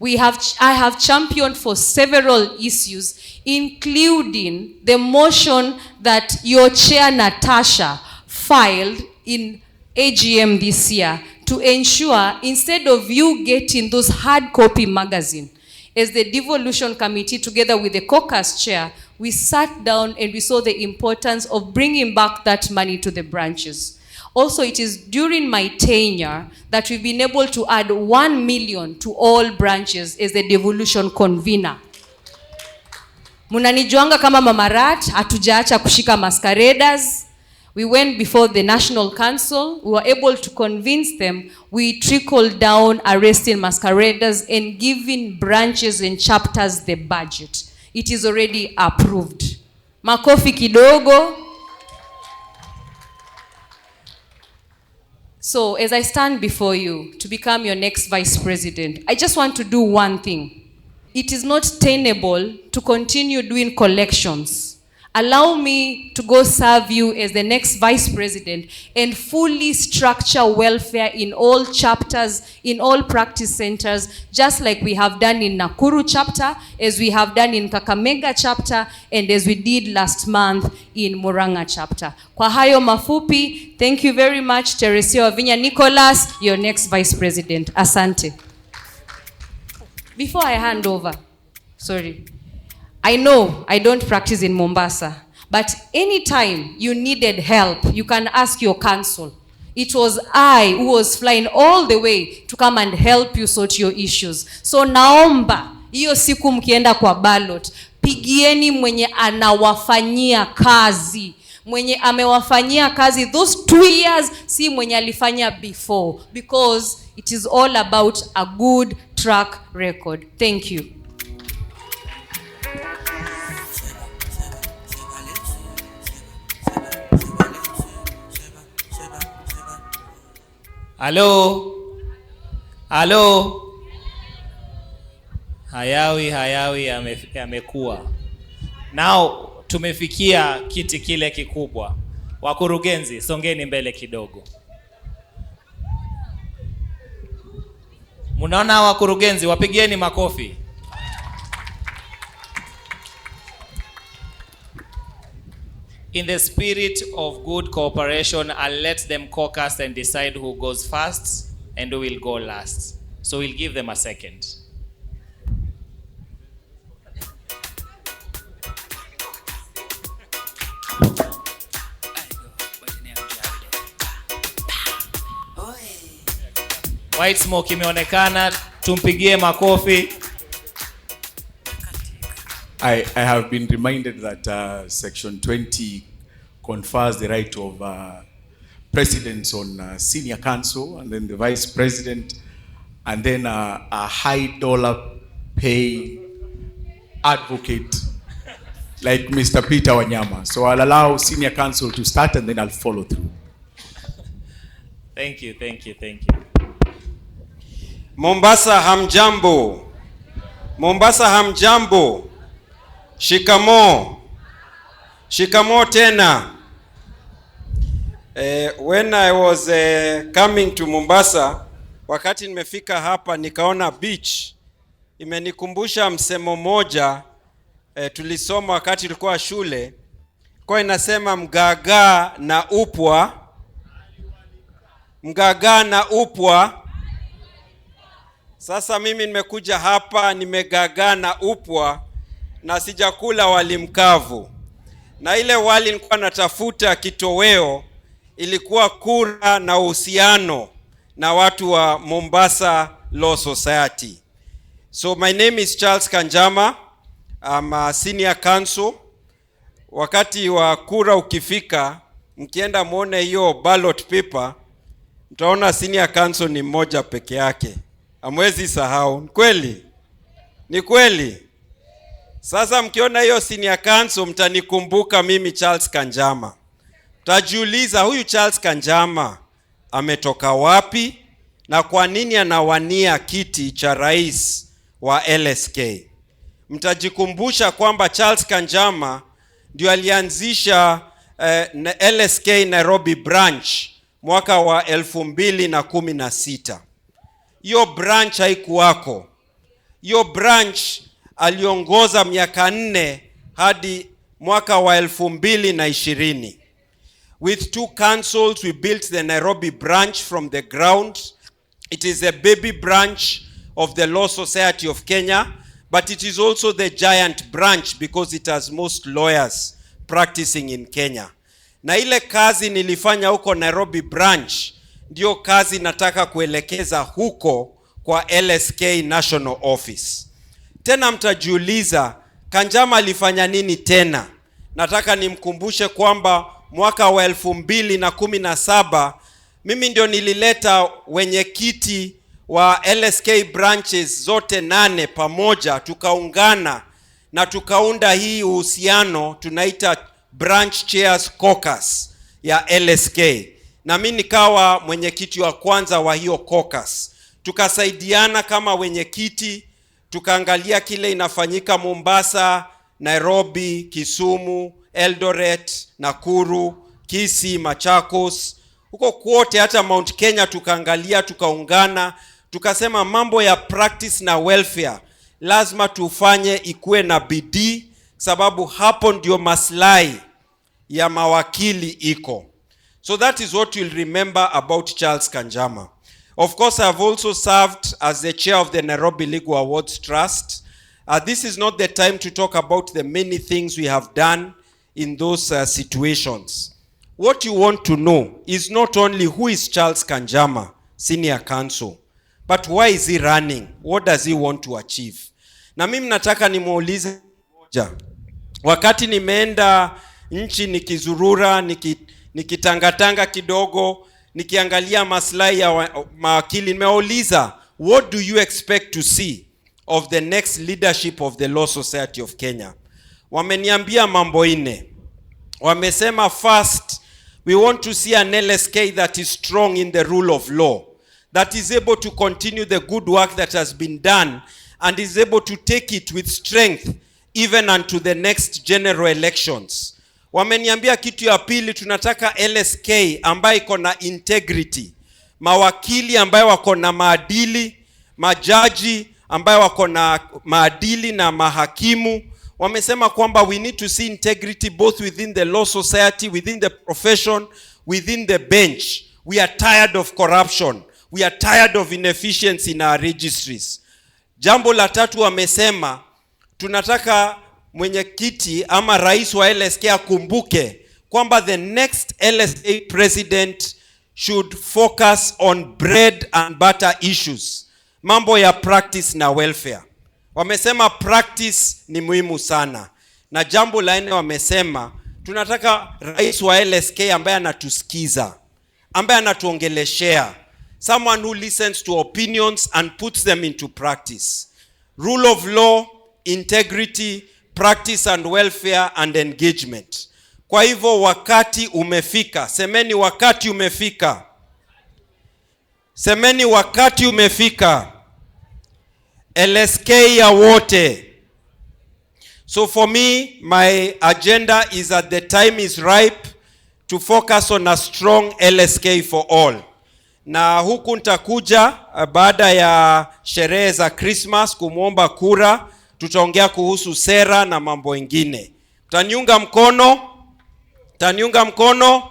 I have championed for several issues, including the motion that your chair, Natasha, filed in AGM this year to ensure, instead of you getting those hard copy magazines, as the devolution committee together with the caucus chair, we sat down and we saw the importance of bringing back that money to the branches. Also, it is during my tenure that we've been able to add 1 million to all branches as the devolution convener. Munanijuanga kama mamarat, hatujaacha kushika masqueraders. We went before the National Council. We were able to convince them. We trickled down arresting masqueraders and giving branches and chapters the budget. It is already approved. Makofi kidogo. So as I stand before you to become your next vice president, I just want to do one thing. It is not tenable to continue doing collections. Allow me to go serve you as the next vice president and fully structure welfare in all chapters, in all practice centers, just like we have done in Nakuru chapter, as we have done in Kakamega chapter, and as we did last month in Murang'a chapter. Kwa hayo mafupi, thank you very much, Teresia Wavinya Nicholas, your next vice president. Asante. Before I hand over, I know I don't practice in Mombasa, but anytime you needed help, you can ask your council. It was I who was flying all the way to come and help you sort your issues. So naomba, hiyo siku mkienda kwa ballot, pigieni mwenye anawafanyia kazi. Mwenye amewafanyia kazi those 2 years, si mwenye alifanya before. Because it is all about a good track record. Thank you. Hello? Hello? Hayawi amekuwa. Now tumefikia kiti kile kikubwa. Wakurugenzi, songeni mbele kidogo. Munaona wakurugenzi, wapigieni makofi. In the spirit of good cooperation, I'll let them caucus and decide who goes first and who will go last. So we'll give them a second. White smoke imeonekana, tumpigie makofi. I have been reminded that Section 20 confers the right of presidents on senior council, and then the vice president, and then a high dollar pay advocate like Mr. Peter Wanyama. So I'll allow senior counsel to start and then I'll follow through. Thank you. Mombasa hamjambo. Mombasa hamjambo. Shikamo. Shikamo tena. When I was coming to Mombasa, wakati nimefika hapa nikaona beach. Imenikumbusha msemo moja tulisoma wakati tulikuwa shule. Kwa inasema mgagaa na upwa. Mgagaa na upwa. Sasa mimi nimekuja hapa nimegagaa na upwa na sijakula wali mkavu. Na ile wali nilikuwa natafuta kitoweo ilikuwa kura na uhusiano na watu wa Mombasa Law Society. So my name is Charles Kanjama. I'm a senior counsel. Wakati wa kura ukifika, mkienda muone hiyo ballot paper, mtaona senior counsel ni mmoja peke yake. Hamwezi sahau. Ni kweli? Ni kweli? Sasa mkiona hiyo senior counsel mtanikumbuka mimi Charles Kanjama. Mtajiuliza huyu Charles Kanjama ametoka wapi na kwa nini anawania kiti cha rais wa LSK. Mtajikumbusha kwamba Charles Kanjama ndio alianzisha LSK Nairobi branch mwaka wa 2016. Hiyo branch haikuwako. Hiyo branch aliongoza miaka 4 hadi mwaka wa 2020. With 2 councils we built the Nairobi branch from the ground. It is a baby branch of the Law Society of Kenya, but it is also the giant branch because it has most lawyers practicing in Kenya. Na ile kazi nilifanya huko Nairobi branch, ndio kazi nataka kuelekeza huko kwa LSK National Office. Tena mtajiuliza, Kanjama alifanya nini tena? Nataka nimkumbushe kwamba mwaka wa 2017 mimi ndio nilileta wenyekiti wa LSK branches zote 8 pamoja, tukaungana na tukaunda hii uhusiano tunaita branch chairs caucus ya LSK. Na mimi nikawa mwenyekiti wa kwanza wa hiyo caucus. Tukasaidiana kama wenyekiti, tukaangalia kile inafanyika Mombasa, Nairobi, Kisumu, Eldoret, Nakuru, Kisii, Machakos. Huko kwote hata Mount Kenya tukaangalia, tukaungana, tukasema mambo ya practice na welfare lazima tufanye ikuwe na bidii, sababu hapo ndio maslahi ya mawakili iko. So that is what you'll remember about Charles Kanjama. Of course, I have also served as the chair of the Nairobi Legal Awards Trust. This is not the time to talk about the many things we have done in those situations. What you want to know is not only who is Charles Kanjama, senior counsel, but why is he running? What does he want to achieve? Na mimi nataka nimuulize moja. Wakati nimeenda nchi nikizurura, nikitangatanga kidogo, nikiangalia maslahi ya mawakili, nimeuliza, what do you expect to see of the next leadership of the Law Society of Kenya? Wameniambia mambo 4. Wamesema first, we want to see an LSK that is strong in the rule of law, that is able to continue the good work that has been done and is able to take it with strength even unto the next general elections. Wameniambia kitu ya pili, tunataka LSK ambayo iko na integrity, mawakili ambayo wako na maadili, majaji ambayo wako na maadili na mahakimu. Wamesema kwamba we need to see integrity both within the law society, within the profession, within the bench. We are tired of corruption. We are tired of inefficiency in our registries. Jambo la tatu wamesema, tunataka mwenyekiti ama rais wa LSK akumbuke kwamba the next LSK president should focus on bread and butter issues. Mambo ya practice na welfare. Wamesema practice ni muhimu sana. Na jambo la 4 wamesema, tunataka rais wa LSK ambaye anatusikiza, ambaye anatuongeleshea, someone who listens to opinions and puts them into practice. Rule of law, integrity, practice and welfare and engagement. Kwa hivyo wakati umefika. Semeni wakati umefika. Semeni wakati umefika. LSK ya wote. So for me, my agenda is that the time is ripe to focus on a strong LSK for all. Na huku nitakuja baada ya sherehe za Christmas kumuomba kura, tutaongea kuhusu sera na mambo mengine. Taniunga mkono? Taniunga mkono?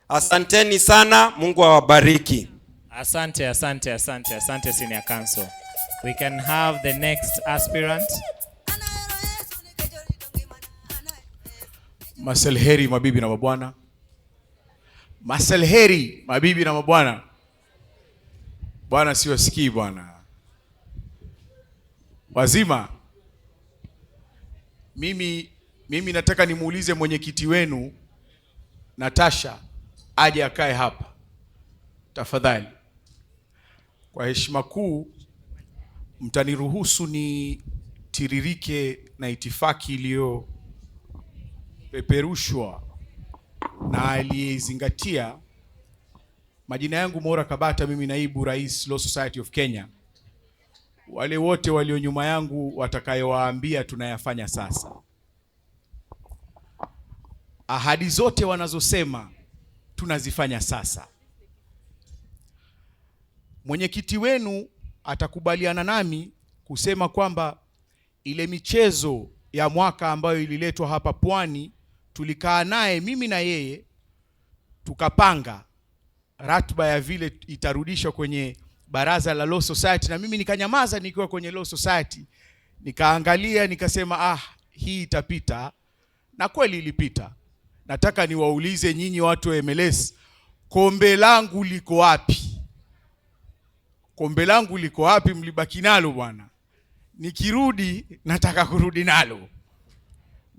Asanteni sana, Mungu awabariki. Asante Senior Counsel. We can have the next aspirant. Maselheri mabibi na mabwana. Maselheri mabibi na mabwana. Bwana siwasikii bwana. Wazima. Mimi nataka nimuulize mwenyekiti wenu Natasha aje akae hapa. Tafadhali. Kwa heshima kuu mtaniruhusu ni tiririke na itifaki iliyo peperushwa na aliyezingatia. Majina yangu Mora Kabata, mimi naibu rais Law Society of Kenya. Wale wote walio nyuma yangu watakayowaambia tunayafanya sasa. Ahadi zote wanazosema tunazifanya sasa. Mwenyekiti wenu atakubaliana nami kusema kwamba ile michezo ya mwaka ambayo ililetwa hapa Pwani, tulikaa naye mimi na yeye tukapanga ratiba ya vile itarudishwa kwenye baraza la Law Society, na mimi nikanyamaza nikiwa kwenye Law Society, nikaangalia nikasema hii itapita, na kweli ilipita. Nataka niwaulize nyinyi watu wa MLS, kombe langu liko wapi? Kombe langu liko wapi? Mlibaki nalo bwana. Nikirudi nataka kurudi nalo.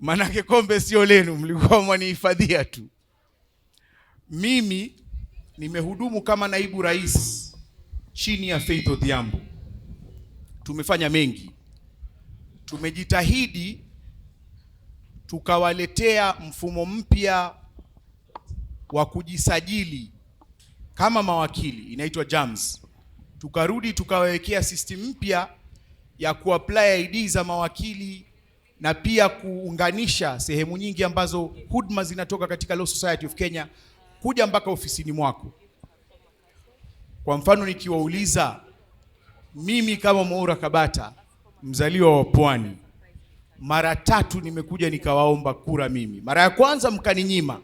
Manake kombe sio lenu, mlikuwa mwanihifadhia tu. Mimi nimehudumu kama naibu rais chini ya Faith Odhiambo. Tumefanya mengi. Tumejitahidi tukawaletea mfumo mpya wa kujisajili kama mawakili, inaitwa JAMS. Tukarudi tukawawekea system mpya ya kuapply ID za mawakili na pia kuunganisha sehemu nyingi ambazo huduma zinatoka katika Law Society of Kenya kuja mpaka ofisini mwako. Kwa mfano nikiwauliza, mimi kama Mora Kabata, mzaliwa wa Pwani, mara 3 nimekuja nikawaomba kura mimi. Mara ya kwanza mkaninyima.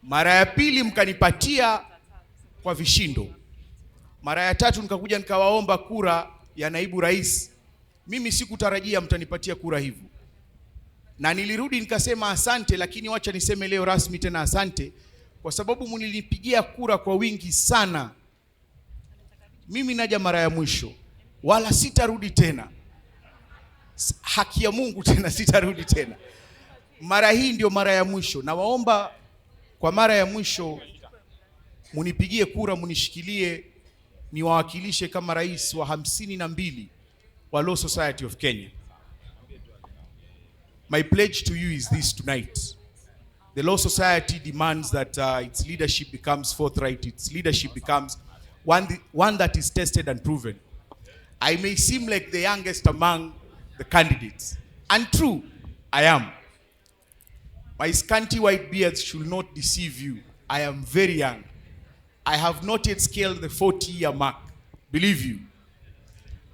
Mara ya pili mkanipatia kwa vishindo. Mara ya 3 nikakuja nikawaomba kura ya naibu rais. Mimi sikutarajia mtanipatia kura hivyo. Na nilirudi nikasema asante, lakini wacha niseme leo rasmi tena asante kwa sababu mlinipigia kura kwa wingi sana. Mimi naja mara ya mwisho, wala sitarudi tena. Haki ya Mungu tena sitarudi tena. Mara hii ndio mara ya mwisho. Na waomba kwa mara ya mwisho munipigie kura, munishikilie niwawakilishe kama rais wa 52 wa Law Society of Kenya. My pledge to you is this tonight. The Law Society demands that its leadership becomes forthright, its leadership becomes one that is tested and proven. I may seem like the youngest among the candidates, and true, I am. My scanty white beard should not deceive you. I am very young. I have not yet scaled the 40-year mark, believe you.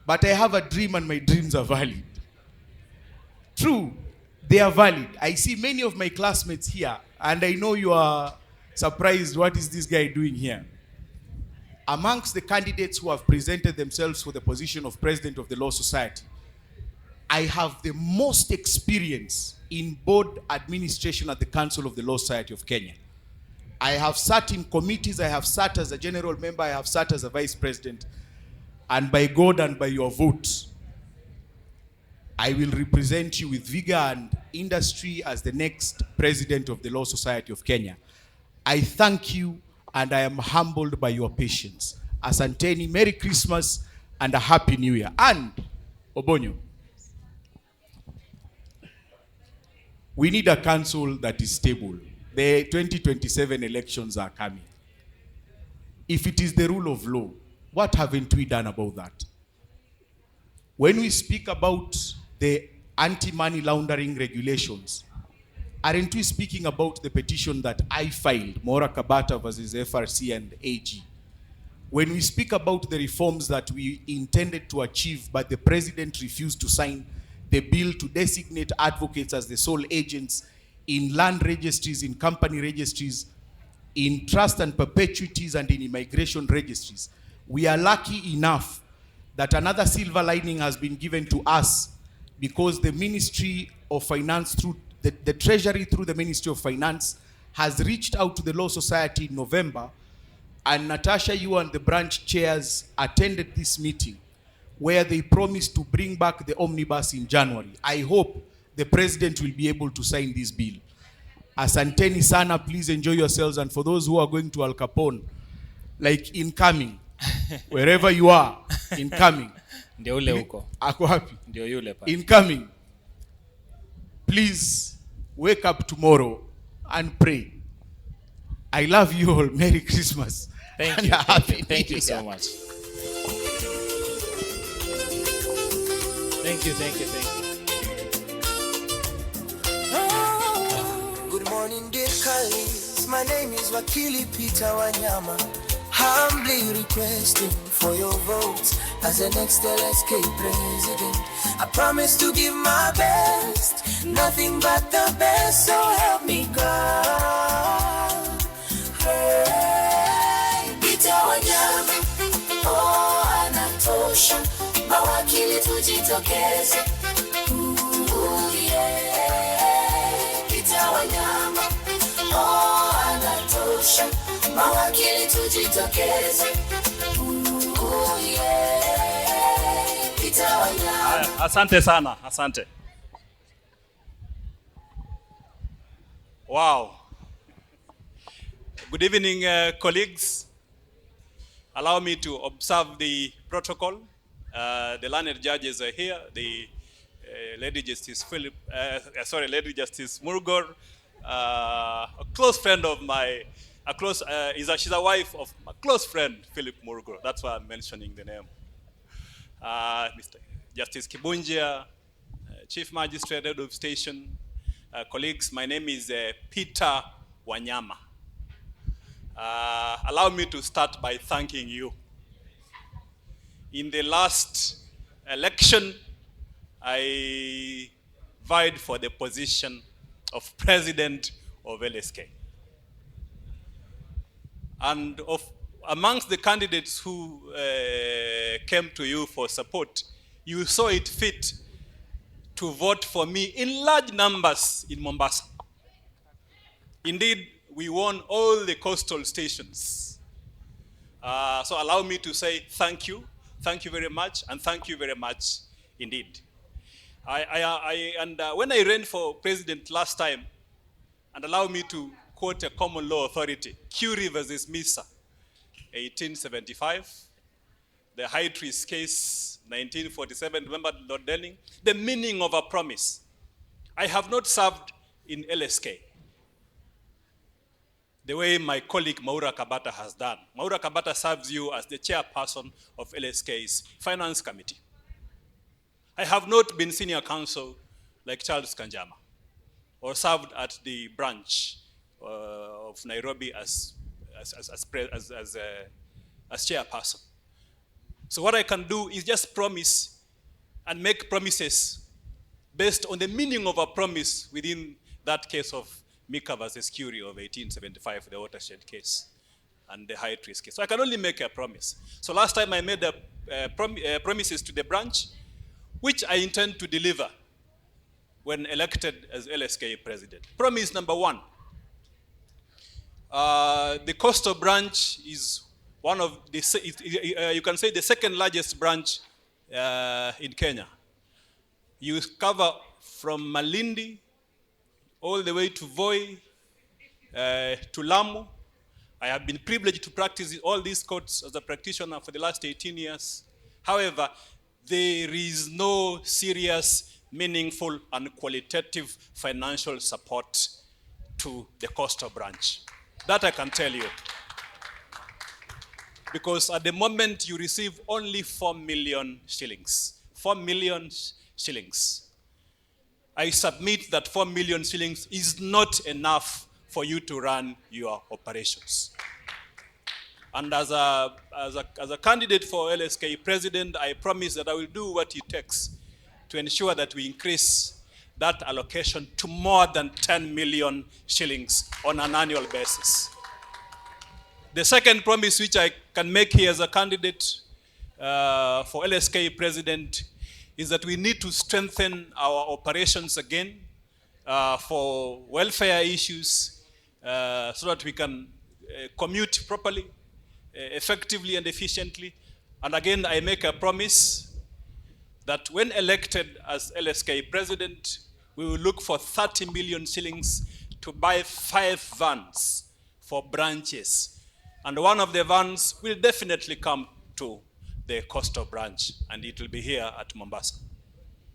But I have a dream and my dreams are valid. True, they are valid. I see many of my classmates here and I know you are surprised, what is this guy doing here? Amongst the candidates who have presented themselves for the position of President of the Law Society, I have the most experience in board administration at the Council of the Law Society of Kenya. I have sat in committees, I have sat as a general member, I have sat as a vice president, and by God and by your vote, I will represent you with vigor and industry as the next president of the Law Society of Kenya. I thank you and I am humbled by your patience. Asanteni, Merry Christmas and a Happy New Year. And, Obonyo, We need a council that is stable. The 2027 elections are coming. If it is the rule of law, what haven't we done about that? When we speak about the anti-money laundering regulations, aren't we speaking about the petition that I filed, Maura Kabata versus FRC and AG? When we speak about the reforms that we intended to achieve, but the president refused to sign the bill to designate advocates as the sole agents in land registries, in company registries, in trust and perpetuities, and in immigration registries, we are lucky enough that another silver lining has been given to us, because the Ministry of Finance, through the Treasury through the Ministry of Finance, has reached out to the Law Society in November, and Natasha, you and the branch chairs attended this meeting where they promised to bring back the omnibus in January. I hope the president will be able to sign this bill. Asanteni sana, please enjoy yourselves, and for those who are going to Al Capone, like incoming, wherever you are, incoming. Ndio ule huko. Ako wapi? Ndio yule pale. Incoming. Please wake up tomorrow and pray. I love you all. Merry Christmas. Thank and you. a happy Thank New you so Year. much. Thank you, thank you, thank you. Good morning, dear colleagues. My name is Wakili Peter Wanyama. Humbly requesting for your votes as the next LSK president. I promise to give my best, nothing but the best, so help me God. Hey, Peter Wanyama, oh anatosha, mawakili tujitokeze. Yeah. Peter Wanyama, oh anatosha, mawakili tujitokeze. Yeah. Peter Wanyama. Asante sana, asante. Wow. Good evening, colleagues. Allow me to observe the protocol. The learned judges are here. The Lady Justice Lady Justice Murgor, a close friend of my, she's a wife of my close friend, Philip Murgor. That's why I'm mentioning the name. Mr. Justice Kibunjia, Chief Magistrate, Head of Station, colleagues, my name is Peter Wanyama. Allow me to start by thanking you. In the last election, I vied for the position of president of LSK. And amongst the candidates who came to you for support, you saw it fit to vote for me in large numbers in Mombasa. Indeed, we won all the coastal stations. So allow me to say thank you very much, and thank you very much indeed. When I ran for president last time, and allow me to quote a common law authority, Curie versus Misa, 1875, the High Trees case, 1947, remember Lord Denning, the meaning of a promise. I have not served in LSK the way my colleague Maura Kabata has done. Maura Kabata serves you as the chairperson of LSK's Finance Committee. I have not been senior counsel like Charles Kanjama, or served at the branch of Nairobi as chairperson. So what I can do is just promise and make promises based on the meaning of a promise within that case of Mika versus Curie of 1875, the watershed case, and the High Trees case. So I can only make a promise. So last time I made promises to the branch, which I intend to deliver when elected as LSK president. Promise number one, the coastal branch is one of the, you can say the second largest branch in Kenya. You cover from Malindi all the way to Voi, to Lamu. I have been privileged to practice in all these courts as a practitioner for the last 18 years. However, there is no serious meaningful and qualitative financial support to the coastal branch. That I can tell you. Because at the moment you receive only 4 million shillings. 4 million shillings. I submit that 4 million shillings is not enough for you to run your operations. And as a candidate for LSK president, I promise that I will do what it takes to ensure that we increase that allocation to more than 10 million shillings on an annual basis. The second promise which I can make here as a candidate for LSK president is that we need to strengthen our operations again for welfare issues so that we can commute properly, effectively and efficiently. And again, I make a promise that when elected as LSK president, we will look for 30 million shillings to buy 5 vans for branches. And one of the vans will definitely come to the coastal branch, and it will be here at Mombasa.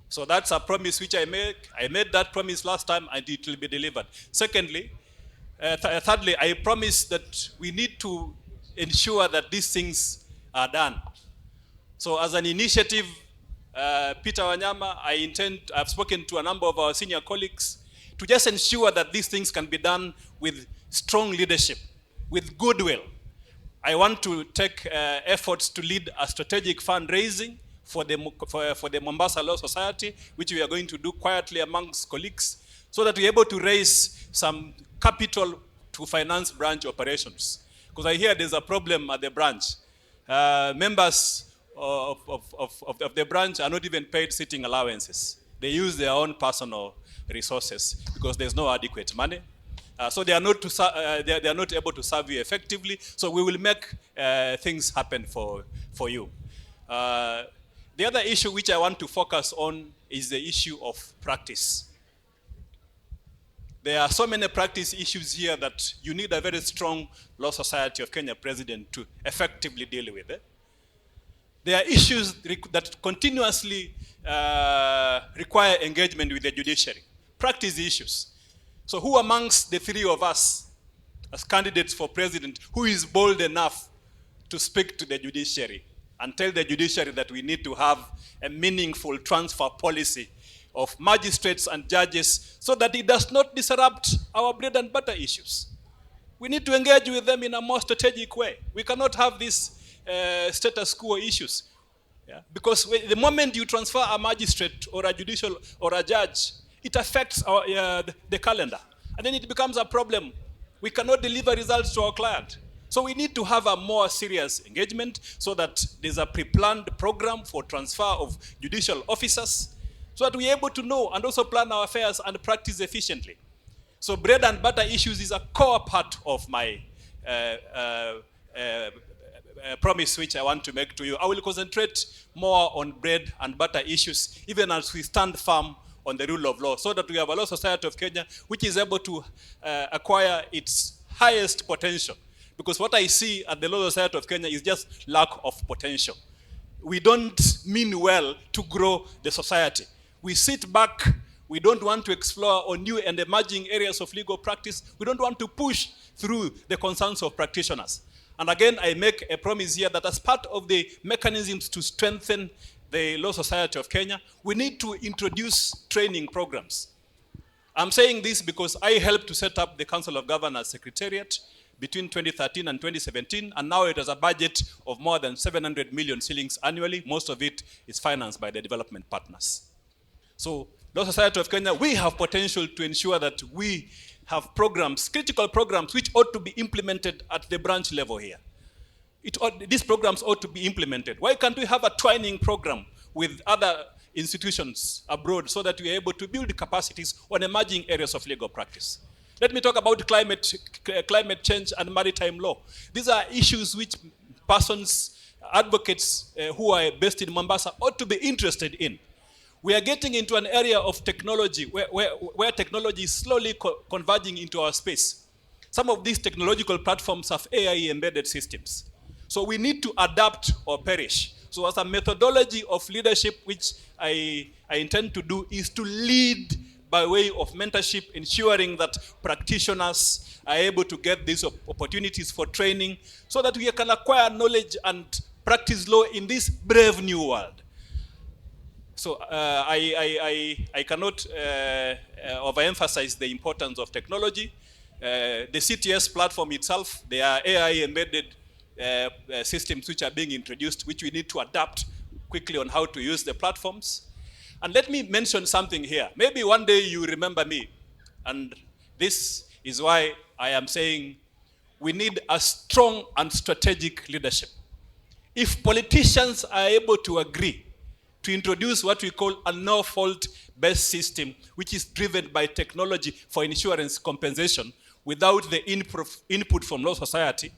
So that's a promise which I make. I made that promise last time, and it will be delivered. Secondly, thirdly, I promise that we need to ensure that these things are done. So as an initiative, Peter Wanyama, I've spoken to a number of our senior colleagues to just ensure that these things can be done with strong leadership, with goodwill. I want to take efforts to lead a strategic fundraising for the Mombasa Law Society, which we are going to do quietly amongst colleagues, so that we're able to raise some capital to finance branch operations. Because I hear there's a problem at the branch. Members of the branch are not even paid sitting allowances. They use their own personal resources because there's no adequate money. So they are not able to serve you effectively. So we will make things happen for you. The other issue which I want to focus on is the issue of practice. There are so many practice issues here that you need a very strong Law Society of Kenya president to effectively deal with. There are issues that continuously require engagement with the judiciary. Practice issues. So who amongst the three of us as candidates for president, who is bold enough to speak to the judiciary and tell the judiciary that we need to have a meaningful transfer policy of magistrates and judges so that it does not disrupt our bread and butter issues? We need to engage with them in a more strategic way. We cannot have these status quo issues. Yeah? Because the moment you transfer a magistrate or a judicial or a judge, it affects the calendar. And then it becomes a problem. We cannot deliver results to our client. So we need to have a more serious engagement so that there's a pre-planned program for transfer of judicial officers so that we're able to know and also plan our affairs and practice efficiently. So bread and butter issues is a core part of my promise which I want to make to you. I will concentrate more on bread and butter issues even as we stand firm on the rule of law, so that we have a Law Society of Kenya which is able to acquire its highest potential. Because what I see at the Law Society of Kenya is just lack of potential. We don't mean well to grow the society. We sit back, we don't want to explore on new and emerging areas of legal practice. We don't want to push through the concerns of practitioners. And again, I make a promise here that as part of the mechanisms to strengthen the Law Society of Kenya, we need to introduce training programs. I'm saying this because I helped to set up the Council of Governors Secretariat between 2013 and 2017, and now it has a budget of more than 700 million shillings annually. Most of it is financed by the development partners. So, Law Society of Kenya, we have potential to ensure that we have programs, critical programs, which ought to be implemented at the branch level here. These programs ought to be implemented. Why can't we have a twining program with other institutions abroad so that we are able to build capacities on emerging areas of legal practice? Let me talk about climate change and maritime law. These are issues which persons, advocates who are based in Mombasa ought to be interested in. We are getting into an area of technology where technology is slowly converging into our space. Some of these technological platforms have AI embedded systems. So we need to adapt or perish. So as a methodology of leadership, which I intend to do, is to lead by way of mentorship, ensuring that practitioners are able to get these opportunities for training so that we can acquire knowledge and practice law in this brave new world. So I cannot overemphasize the importance of technology. The CTS platform itself, there are AI embedded systems which are being introduced, which we need to adapt quickly on how to use the platforms. And let me mention something here. Maybe one day you remember me. And this is why I am saying we need a strong and strategic leadership. If politicians are able to agree to introduce what we call a no-fault based system, which is driven by technology for insurance compensation without the input from law society,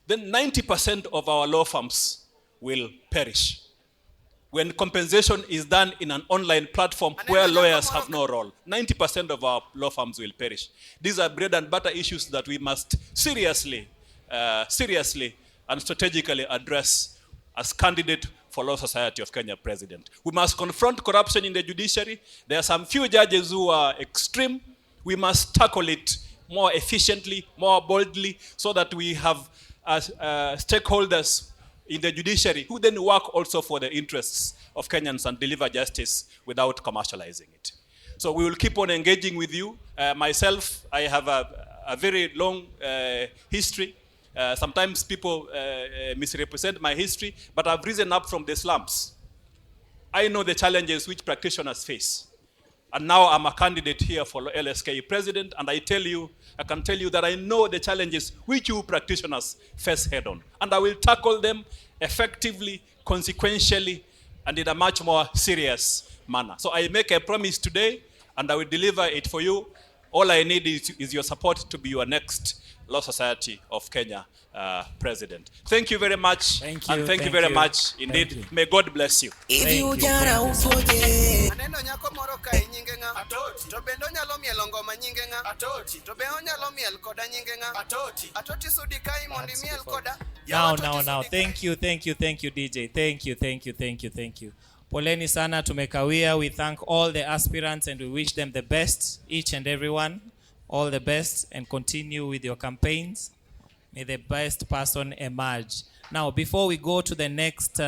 then 90% of our law firms will perish. When compensation is done in an online platform where lawyers have no role, 90% of our law firms will perish. These are bread and butter issues that we must seriously and strategically address as candidate for Law Society of Kenya president. We must confront corruption in the judiciary. There are some few judges who are extreme. We must tackle it more efficiently, more boldly, so that we have stakeholders in the judiciary who then work also for the interests of Kenyans and deliver justice without commercializing it. So we will keep on engaging with you. Myself, I have a very long history. Sometimes people misrepresent my history, but I've risen up from the slums. I know the challenges which practitioners face. And now I'm a candidate here for LSK president, and I can tell you that I know the challenges which you practitioners face head on. And I will tackle them effectively, consequentially, and in a much more serious manner. So I make a promise today, and I will deliver it for you. All I need is your support to be your next Law Society of Kenya president. Thank you very much. Thank you. And thank you very much indeed. May God bless you. Maneno nyako moro ka nyinge nga atoti to bendo nyalo mielo ngoma nyinge nga atoti to be onyalo miel koda nyinge nga atoti sudi kai mondi miel koda Now. Thank you, DJ. Thank you. Poleni sana, tumekawia. We thank all the aspirants and we wish them the best, each and everyone. All the best and continue with your campaigns. May the best person emerge. Now, before we go to the next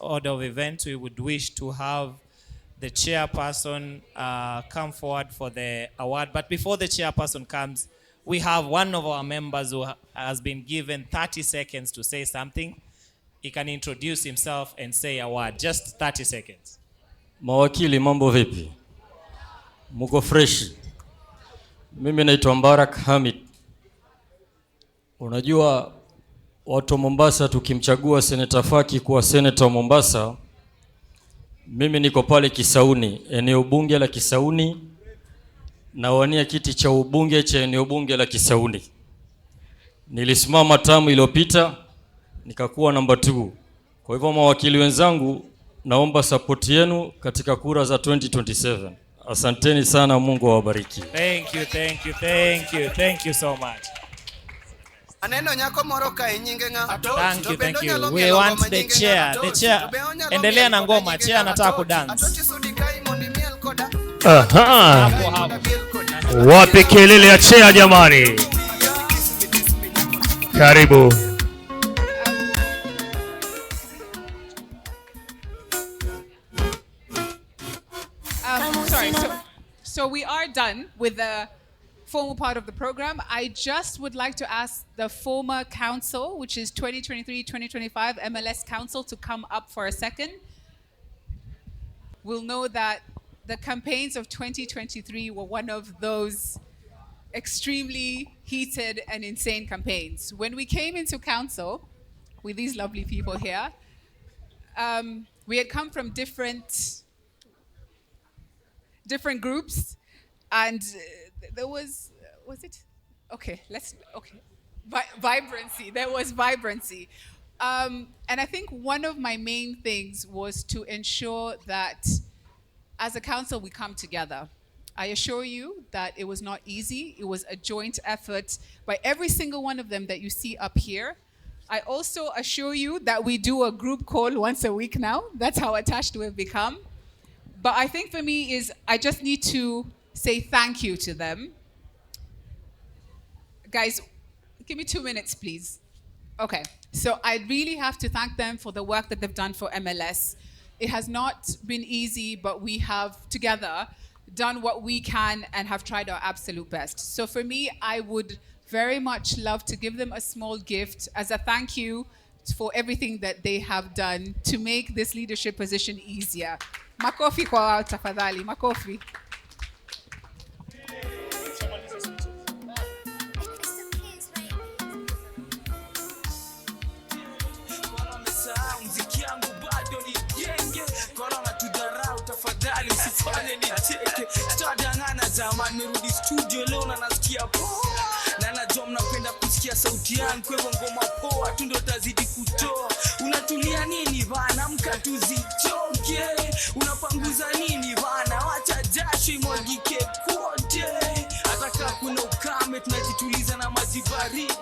order of events, we would wish to have the chairperson come forward for the award. But before the chairperson comes, we have one of our members who has been given 30 seconds to say something. He can introduce himself and say a word. Just 30 seconds. Mawakili, mambo vipi? Muko fresh? Mimi naitwa Mbarak Hamid. Unajua watu wa Mombasa tukimchagua Senator Faki kuwa Senator wa Mombasa, mimi niko pale Kisauni, eneo bunge la Kisauni, na wania kiti cha ubunge cha eneo bunge la Kisauni. Nilisimama tamu iliyopita nikakuwa namba 2. Kwa hivyo mawakili wenzangu, naomba support yenu katika kura za 2027. Asanteni sana, Mungu awabariki. Thank you so much. Maneno nyako moro ka nyinge nga Thank you. We want the chair. Endelea na ngoma, chair anataka kudance. Aha. Wapi kelele ya chair jamani? Karibu. So we are done with the formal part of the program. I just would like to ask the former council, which is 2023-2025 MLS Council, to come up for a second. We'll know that the campaigns of 2023 were one of those extremely heated and insane campaigns. When we came into council with these lovely people here, we had come from different groups, and there was vibrancy. There was vibrancy. And I think one of my main things was to ensure that as a council we come together. I assure you that it was not easy. It was a joint effort by every single one of them that you see up here. I also assure you that we do a group call once a week now. That's how attached we've become. But I think for me is I just need to say thank you to them. Guys, give me 2 minutes, please. Okay, so I really have to thank them for the work that they've done for MLS. It has not been easy, but we have together done what we can and have tried our absolute best. So for me, I would very much love to give them a small gift as a thank you for everything that they have done to make this leadership position easier. Makofi kwa wao tafadhali, makofi. Mziki yangu bado ni genge, korona tudharau tafadhali usifanye nicheke. Tutadangana zamani, nirudi studio leo na nasikia poa, na najua mnapenda kusikia sauti yangu, kwa hivyo ngoma poa tu ndio tazidi kutoa. Unatulia nini bana, amka tuzichoke. Unapanguza nini bana, wacha jasho imwagike kote. Hata kama kuna ukame tunajituliza na maji baridi.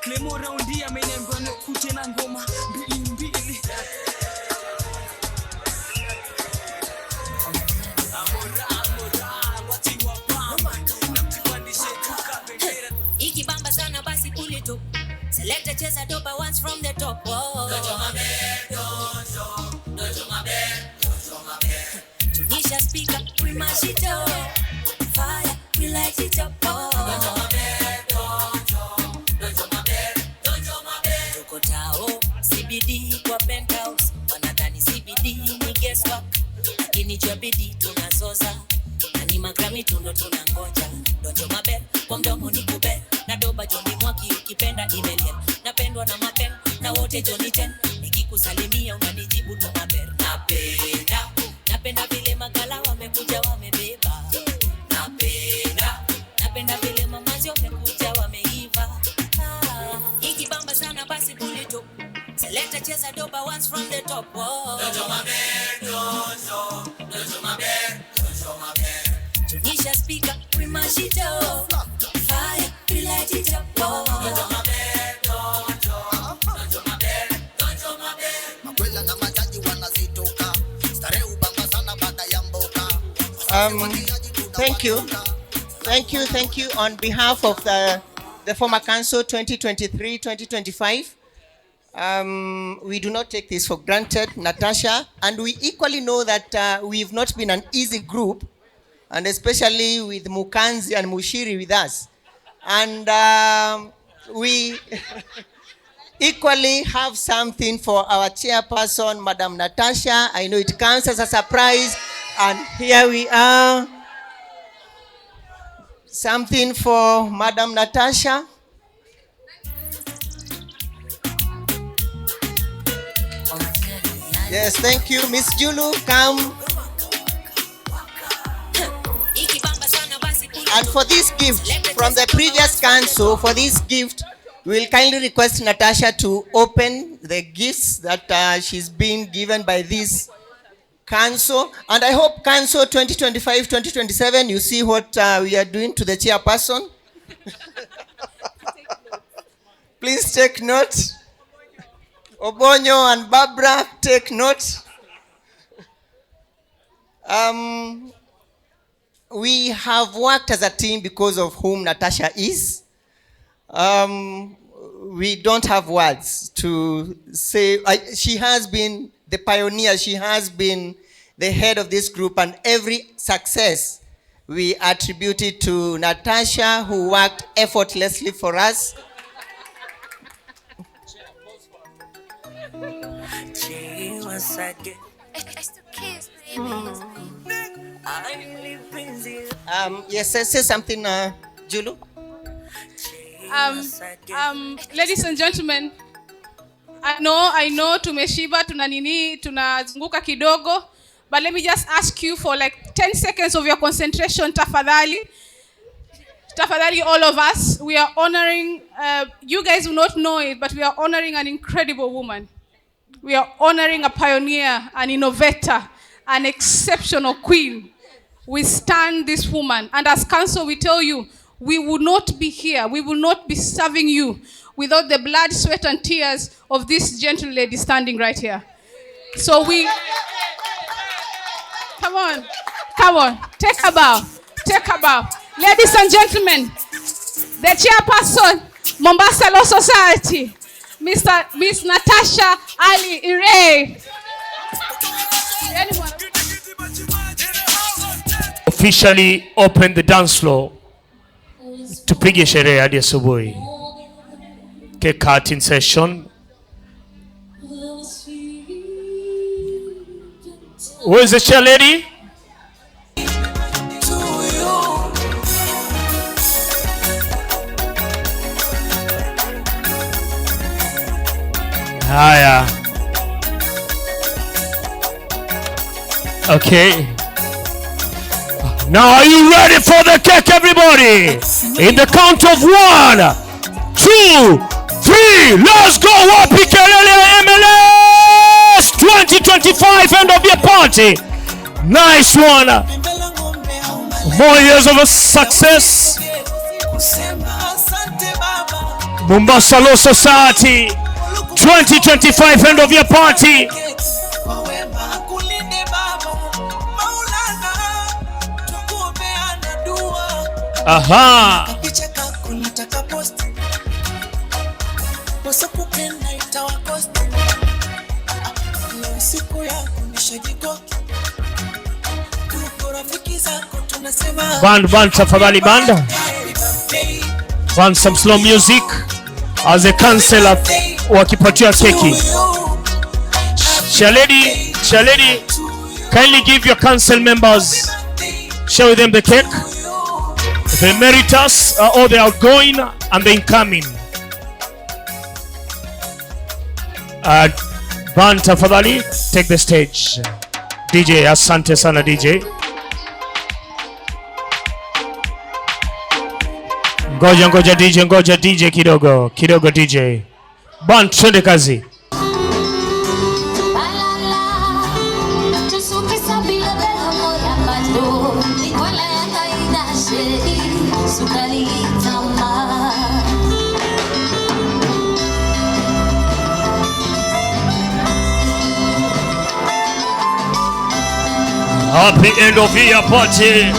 Clemo raundi ameniambia nikute na ngoma mbili mbili. Ikibamba sana basi pull it up. Select cheza doba once from the top. Dojo mabe, dojo mabe, dojo mabe. Tunisha speaker, we mash it up. Fire, we light it up. Dojo mabe, dojo mabe, dojo mabe. Tuko tao, CBD kwa penthouse. Wanadhani CBD ni guesswork, lakini jua bidii tunazoza. Na ni magrami tundo tunangoja. Dojo mabe, kwa mdomo ni kube. Na doba Johnny Mwaki ukipenda email. Napendwa na mapen, na wote Johnny 10. Nikikusalimia unanijibu to maber. Napenda vile magala wamekuja wamebeba. Napenda vile mamazi wamekuja wameiva. Ikibamba sana basi pull it up. Select cheza doba once from the top. Dojo maber, dojo maber, dojo maber. Tunisha speaker, we mash it up. Fire, we light it up. Dojo maber, dojo maber, dojo maber. Makwela na majaji wanazitoka. Starehe ubamba sana baada ya mboka. Thank you. Thank you on behalf of the former council 2023-2025. We do not take this for granted, Natasha, and we equally know that we've not been an easy group, and especially with Mukanzi and Mushiri with us. And we equally have something for our chairperson, Madam Natasha. I know it comes as a surprise, and here we are. Something for Madam Natasha. Yes, thank you. Miss Julu, come. And for this gift from the previous council, for this gift, we will kindly request Natasha to open the gifts that she's been given by this council. And I hope council 2025-2027, you see what we are doing to the chairperson. Please take note. Obonyo and Barbara, take note. We have worked as a team because of whom Natasha is. We don't have words to say. She has been the pioneer. She has been the head of this group, and every success we attribute it to Natasha, who worked effortlessly for us. Yes, say something, Julu. Ladies and gentlemen, I know tumeshiba, tunazunguka kidogo, but let me just ask you for like 10 seconds of your concentration, tafadhali. Tafadhali, all of us, we are honoring, you guys will not know it, but we are honoring an incredible woman. We are honoring a pioneer, an innovator, an exceptional queen. We stand this woman, and as council we tell you, we will not be here, we will not be serving you without the blood, sweat, and tears of this gentle lady standing right here. So we, come on, take a bow. Ladies and gentlemen, the chairperson, Mombasa Law Society, Miss Natasha Ali Ire. Anyone? Officially open the dance floor. Tupige sherehe hadi asubuhi. Cake cutting session. Where is the chair lady? Haya. Okay. Now are you ready for the cake, everybody? In the count of 1, 2, 3, let's go! Wapi kelele MLS 2025 end of year party. Nice one. More years of success. Mombasa Law Society 2025 end of year party. Aha. Band, tafadhali band. Band some slow music as a counselor wakipatia keki. Shaledi, kindly give your council members, show them the cake. The emeritus, or the outgoing and the incoming. Band tafadhali, take the stage. DJ, asante sana DJ. Ngoja DJ kidogo DJ. Band twende kazi. Happy end of year party.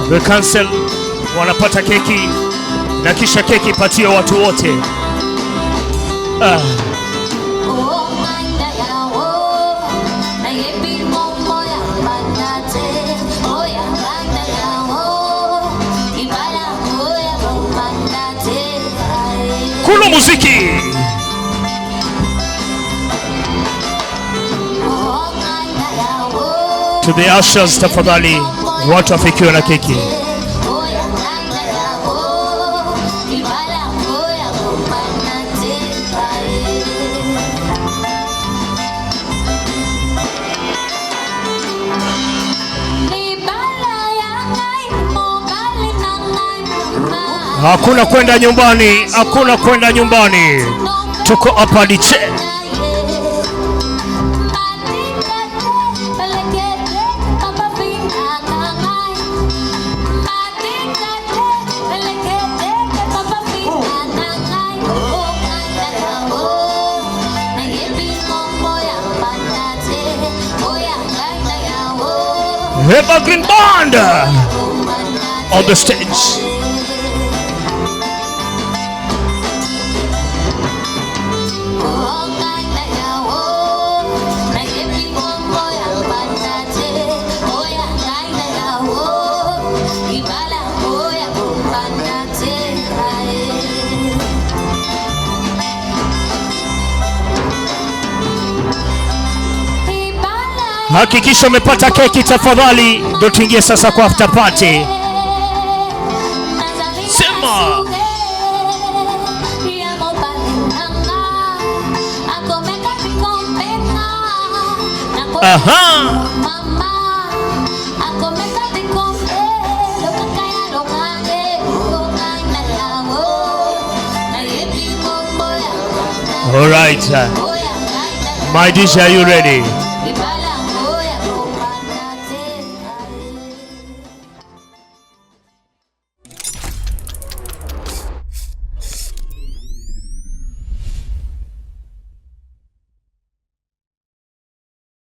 The council wanapata keki na kisha keki patia watu wote. Kula muziki. To the ushers tafadhali, watu wafikiwe na keki. Hakuna kwenda nyumbani. Tuko hapa diche. Evergreen Band on the stage. Hakikisha umepata keki tafadhali, ndio tuingie sasa kwa after party. Sema. Aha. All right. My DJ, are you ready?